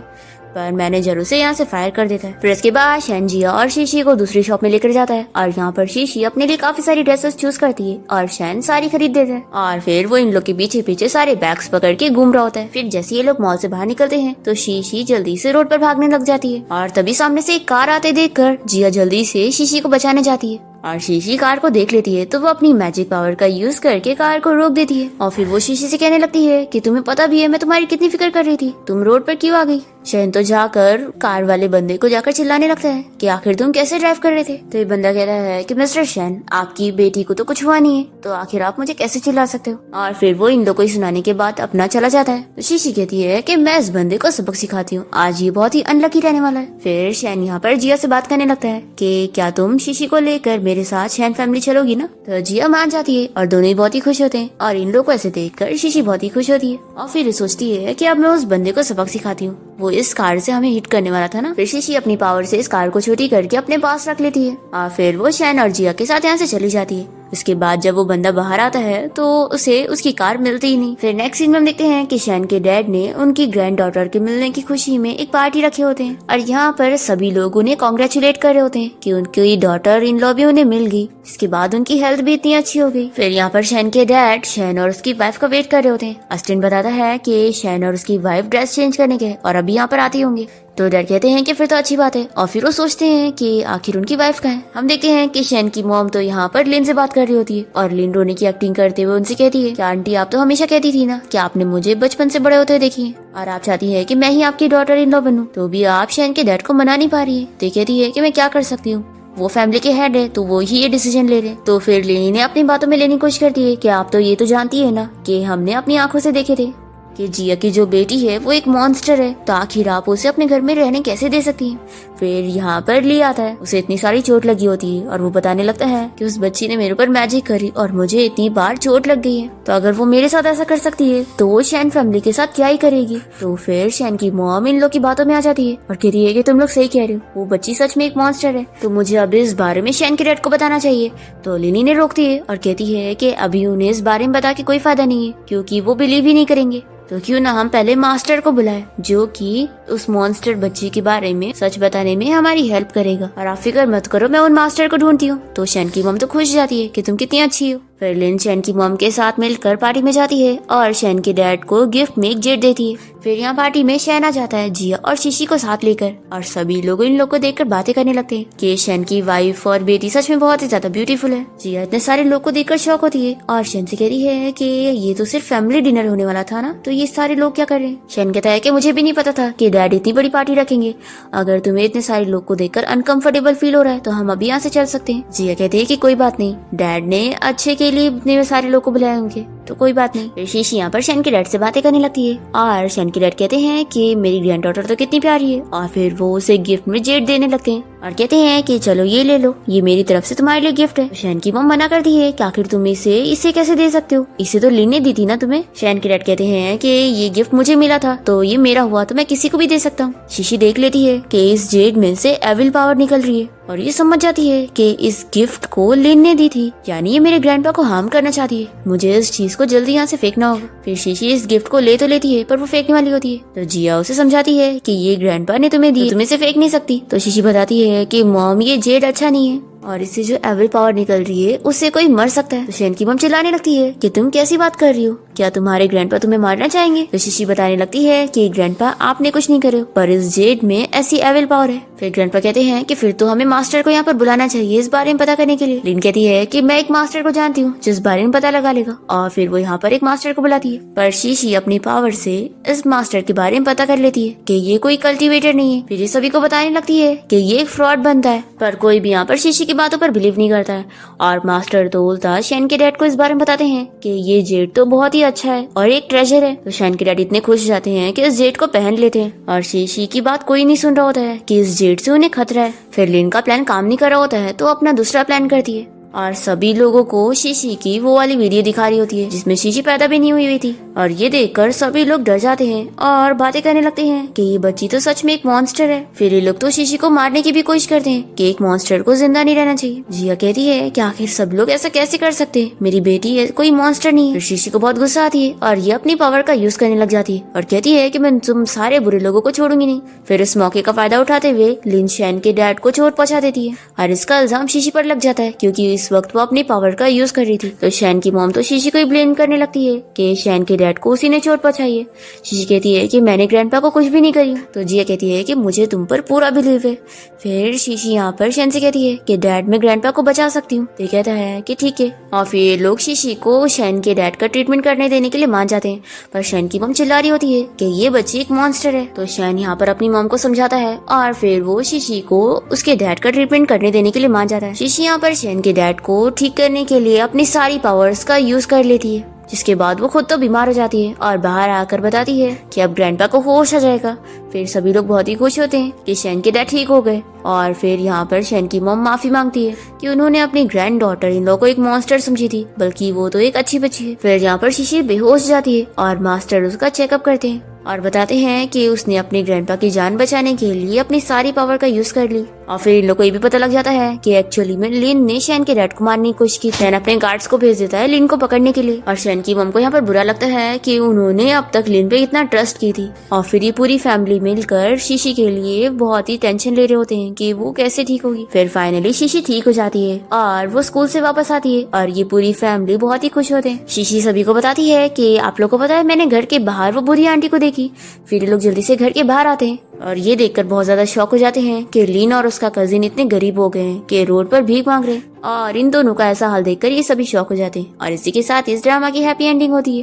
पर मैनेजर उसे यहाँ से फायर कर देता है। फिर इसके बाद शैन जिया और शीशी को दूसरी शॉप में लेकर जाता है और यहाँ पर शीशी अपने लिए काफी सारी ड्रेसेस चूज करती है और शैन सारी खरीद देता है। और फिर वो इन लोग के पीछे पीछे सारे बैग्स पकड़ के घूम रहा होता है। फिर जैसे ये लोग मॉल से बाहर निकलते हैं तो शीशी जल्दी से रोड पर भागने लग जाती है और तभी सामने से एक कार आते देखकर जिया जल्दी से शीशी को बचाने जाती है और शीशी कार को देख लेती है तो वो अपनी मैजिक पावर का यूज करके कार को रोक देती है। और फिर वो शीशी से कहने लगती है कि तुम्हें पता भी है मैं तुम्हारी कितनी फिक्र कर रही थी, तुम रोड पर क्यों आ गई। शैन तो जाकर कार वाले बंदे को जाकर चिल्लाने लगता है कि आखिर तुम कैसे ड्राइव कर रहे थे। तो ये बंदा कहता है कि मिस्टर शैन आपकी बेटी को तो कुछ हुआ नहीं है तो आखिर आप मुझे कैसे चिल्ला सकते हो। और फिर वो इन लोग को सुनाने के बाद अपना चला जाता है। तो शीशी कहती है कि मैं इस बंदे को सबक सिखाती हूँ, आज ये बहुत ही अनलकी रहने वाला है। फिर शैन यहाँ पर जिया से बात करने लगता है कि क्या तुम शीशी को लेकर मेरे साथ शैन फैमिली चलोगी ना। तो जिया मान जाती है और दोनों ही बहुत ही खुश होते हैं और इन लोग को ऐसे देखकर शीशी बहुत ही खुश होती है और फिर सोचती है कि अब मैं उस बंदे को सबक सिखाती हूँ, वो इस कार से हमें हिट करने वाला था ना। फिर शीशी अपनी पावर से इस कार को छोटी करके अपने पास रख लेती है और फिर वो शैन और जिया के साथ यहाँ से चली जाती है। उसके बाद जब वो बंदा बाहर आता है तो उसे उसकी कार मिलती ही नहीं। फिर नेक्स्ट सीन में हम देखते हैं कि शैन के डैड ने उनकी ग्रैंड डॉटर के मिलने की खुशी में एक पार्टी रखे होते हैं और यहाँ पर सभी लोग उन्हें कॉन्ग्रेचुलेट कर रहे होते हैं कि उनकी डॉटर इन लॉ भी उन्हें मिल गई, इसके बाद उनकी हेल्थ भी इतनी अच्छी हो गई। फिर यहाँ पर शैन के डैड शैन और उसकी वाइफ का वेट कर रहे होते हैं। अस्टिन बताता है कि शैन और उसकी वाइफ ड्रेस चेंज करने के और अभी यहाँ पर आते होंगे। तो डैड कहते हैं कि फिर तो अच्छी बात है और फिर वो सोचते हैं कि आखिर उनकी वाइफ कहाँ है। हम देखते हैं कि शैन की मॉम तो यहाँ पर लिन से बात कर रही होती है और लिन रोने की एक्टिंग करते हुए उनसे कहती है कि आंटी आप तो हमेशा कहती थी ना कि आपने मुझे बचपन से बड़े होते हुए देखी है और आप चाहती है कि मैं ही आपकी डॉटर इन लॉ बनूं, तो भी आप शैन के डैड को मना नहीं पा रही है। तो कहती है कि मैं क्या कर सकती हूँ, वो फैमिली के हेड है तो वो ही ये डिसीजन ले रहे। तो फिर लिन ने अपनी बातों में लेने की कोशिश करती है कि आप तो ये तो जानती है ना कि हमने अपनी आंखों से देखे थे कि जिया की जो बेटी है वो एक मॉन्स्टर है, तो आखिर आप उसे अपने घर में रहने कैसे दे सकती हैं। फिर यहाँ पर ली आता है, उसे इतनी सारी चोट लगी होती है और वो बताने लगता है कि उस बच्ची ने मेरे ऊपर मैजिक करी और मुझे इतनी बार चोट लग गई है, तो अगर वो मेरे साथ ऐसा कर सकती है तो वो शैन फैमिली के साथ क्या ही करेगी। तो फिर शैन की मॉम इन लोग की बातों में आ जाती है और कहती है कि तुम लोग सही कह रहे हो, वो बच्ची सच में एक मॉन्स्टर है, तो मुझे अब इस बारे में शैन के डैड को बताना चाहिए। तो लिनी ने रोकती है और कहती है कि अभी उन्हें इस बारे में बता के कोई फायदा नहीं है क्योंकि वो बिलीव ही नहीं करेंगे, तो क्यों ना हम पहले मास्टर को बुलाए जो कि उस मॉन्स्टर बच्ची के बारे में सच बताने में हमारी हेल्प करेगा। और आप फिक्र मत करो, मैं उन मास्टर को ढूंढती हूँ। तो शैन की मॉम तो खुश जाती है कि तुम कितनी अच्छी हो। फिर लिन शैन की मॉम के साथ मिलकर पार्टी में जाती है और शैन के डैड को गिफ्ट में एक जेट देती है। फिर यहाँ पार्टी में शैन आ जाता है जिया और शीशी को साथ लेकर और सभी लोग इन लोग को देखकर बातें करने लगते हैं कि शैन की वाइफ और बेटी सच में बहुत ही ज्यादा ब्यूटीफुल है। जिया इतने सारे लोग को देखकर शौक होती है और शैन से कहती है कि ये तो सिर्फ फैमिली डिनर होने वाला था ना, तो ये सारे लोग क्या कर रहे हैं। शैन कहता है कि मुझे भी नहीं पता था कि डैड इतनी बड़ी पार्टी रखेंगे, अगर तुम्हें इतने सारे लोग को देखकर अनकंफर्टेबल फील हो रहा है तो हम अभी यहाँ से चल सकते हैं। जिया कहती है कि कोई बात नहीं, डैड ने अच्छे के लिए इतने सारे लोग को बुलाए होंगे। तो कोई बात नहीं। फिर शीशी यहाँ पर शैन के डैड से बातें करने लगती है और शैन के डैड कहते हैं कि मेरी ग्रैंड डॉटर तो कितनी प्यारी है, और फिर वो उसे गिफ्ट में जेट देने लगते हैं और कहते हैं कि चलो ये ले लो, ये मेरी तरफ से तुम्हारे लिए गिफ्ट है। शैन की मॉम मना करती है कि आखिर तुम इसे कैसे दे सकते हो, इसे तो लेने दी थी ना तुम्हें। शैन के डैड कहते हैं कि ये गिफ्ट मुझे मिला था तो ये मेरा हुआ तो मैं किसी को भी दे सकता हूँ। शीशी देख लेती है कि इस जेड में से एविल पावर निकल रही है और ये समझ जाती है कि इस गिफ्ट को लेने दी थी, यानी ये मेरे ग्रैंडपा को हार्म करना चाहती है। मुझे इस चीज को जल्दी यहाँ से फेंकना होगा। फिर शीशी इस गिफ्ट को ले तो लेती है पर वो फेंकने वाली होती है, तो जिया उसे समझाती है कि ये ग्रैंडपा ने तुम्हें दी, तो तुम इसे फेंक नहीं सकती। तो शीशी बताती है कि मॉम ये जेड अच्छा नहीं है और इससे जो एविल पावर निकल रही है उससे कोई मर सकता है। तो शैन की मॉम चिल्लाने लगती है कि तुम कैसी बात कर रही हो, क्या तुम्हारे ग्रैंडपा तुम्हें मारना चाहेंगे। तो शीशी बताने लगती है कि ग्रैंडपा आपने कुछ नहीं करे, पर इस जेड में ऐसी एविल पावर है। फिर ग्रैंडपा कहते हैं कि फिर तो हमें मास्टर को यहाँ पर बुलाना चाहिए इस बारे में पता करने के लिए। लिन कहती है कि मैं एक मास्टर को जानती हूँ जिस बारे में पता लगा लेगा, और फिर वो यहाँ पर एक मास्टर को बुलाती है। पर शीशी अपनी पावर से इस मास्टर के बारे में पता कर लेती है कि ये कोई कल्टीवेटर नहीं है। फिर ये सभी को बताने लगती है कि ये एक फ्रॉड बनता है, पर कोई भी यहाँ पर शीशी की बातों पर बिलीव नहीं करता है। और मास्टर तो उल्टा शैन के डैड को इस बारे में बताते हैं कि ये जेड तो बहुत ही अच्छा है और एक ट्रेजर है। तो शैन के डैड इतने खुश हो जाते हैं कि इस जेड को पहन लेते हैं, और शीशी की बात कोई नहीं सुन रहा होता है कि इस जेड से उन्हें खतरा है। फिर लिन का प्लान काम नहीं कर रहा होता है तो अपना दूसरा प्लान करती है और सभी लोगों को शीशी की वो वाली वीडियो दिखा रही होती है जिसमें शीशी पैदा भी नहीं हुई थी। और ये देखकर सभी लोग डर जाते हैं और बातें करने लगते हैं कि ये बच्ची तो सच में एक मॉन्स्टर है। फिर ये लोग तो शीशी को मारने की भी कोशिश करते हैं कि एक मॉन्स्टर को जिंदा नहीं रहना चाहिए। जिया कहती है कि आखिर सब लोग ऐसा कैसे कर सकते हैं, मेरी बेटी है, कोई मॉन्स्टर नहीं है। फिर शीशी को बहुत गुस्सा आती है और ये अपनी पावर का यूज करने लग जाती है और कहती है कि मैं तुम सारे बुरे लोगों को छोड़ूंगी नहीं। फिर इस मौके का फायदा उठाते हुए लिन शैन के डैड को चोट पहुंचा देती है और इसका इल्जाम शीशी पर लग जाता है क्योंकि इस वक्त वो अपनी पावर का यूज कर रही थी। तो शैन की मॉम तो शीशी को ही ब्लेम करने लगती है कि शैन के डैड को उसी ने चोट पहुंचाई है। शीशी कहती है कि मैंने ग्रैंडपा को कुछ भी नहीं करी। तो जिया कहती है कि मुझे तुम पर पूरा बिलीव है। फिर शीशी यहाँ पर शैन से कहती है कि डैड मैं ग्रैंडपा को बचा सकती हूँ। तो कहता है कि ठीक है, और फिर लोग शीशी को शैन के डैड का ट्रीटमेंट करने देने के लिए मान जाते हैं। पर शैन की मॉम चिल्ला रही होती है कि ये बच्ची एक मॉन्स्टर है। तो शैन यहाँ पर अपनी मॉम को समझाता है और फिर वो शीशी को उसके डैड का ट्रीटमेंट करने देने के लिए मान जाता है। शीशी यहाँ पर शैन के डैड को ठीक करने के लिए अपनी सारी पावर्स का यूज कर लेती है, जिसके बाद वो खुद तो बीमार हो जाती है और बाहर आकर बताती है कि अब ग्रैंडपा को होश आ जाएगा। फिर सभी लोग बहुत ही खुश होते हैं कि शैन के डैड ठीक हो गए। और फिर यहाँ पर शैन की मॉम माफी मांगती है कि उन्होंने अपनी ग्रैंड डॉटर इन लोगों को एक मॉन्स्टर समझी थी, बल्कि वो तो एक अच्छी बच्ची है। फिर यहाँ पर शीशी बेहोश जाती है और मास्टर उसका चेकअप करते हैं और बताते हैं कि उसने अपने ग्रैंडपा की जान बचाने के लिए अपनी सारी पावर का यूज कर ली। और फिर इन लोग को ये भी पता लग जाता है कि एक्चुअली में लिन ने शैन के डैड को मारने की कोशिश की। शैन अपने गार्ड्स को भेज देता है लिन को पकड़ने के लिए, और शैन की मम को यहाँ पर बुरा लगता है कि उन्होंने अब तक लिन पे इतना ट्रस्ट की थी। और फिर ये पूरी फैमिली मिलकर शीशी के लिए बहुत ही टेंशन ले रहे होते हैं कि वो कैसे ठीक होगी। फिर फाइनली शीशी ठीक हो जाती है और वो स्कूल से वापस आती है और ये पूरी फैमिली बहुत ही खुश होते हैं। शीशी सभी को बताती है कि आप लोग को पता है मैंने घर के बाहर वो बुरी आंटी को देखी। फिर ये लोग जल्दी से घर के बाहर आते हैं और ये देखकर बहुत ज्यादा शॉक हो जाते हैं कि लिन और उसका कजिन इतने गरीब हो गए हैं कि रोड पर भीख मांग रहे हैं। और इन दोनों का ऐसा हाल देखकर ये सभी शॉक हो जाते हैं। और इसी के साथ इस ड्रामा की हैप्पी एंडिंग होती है।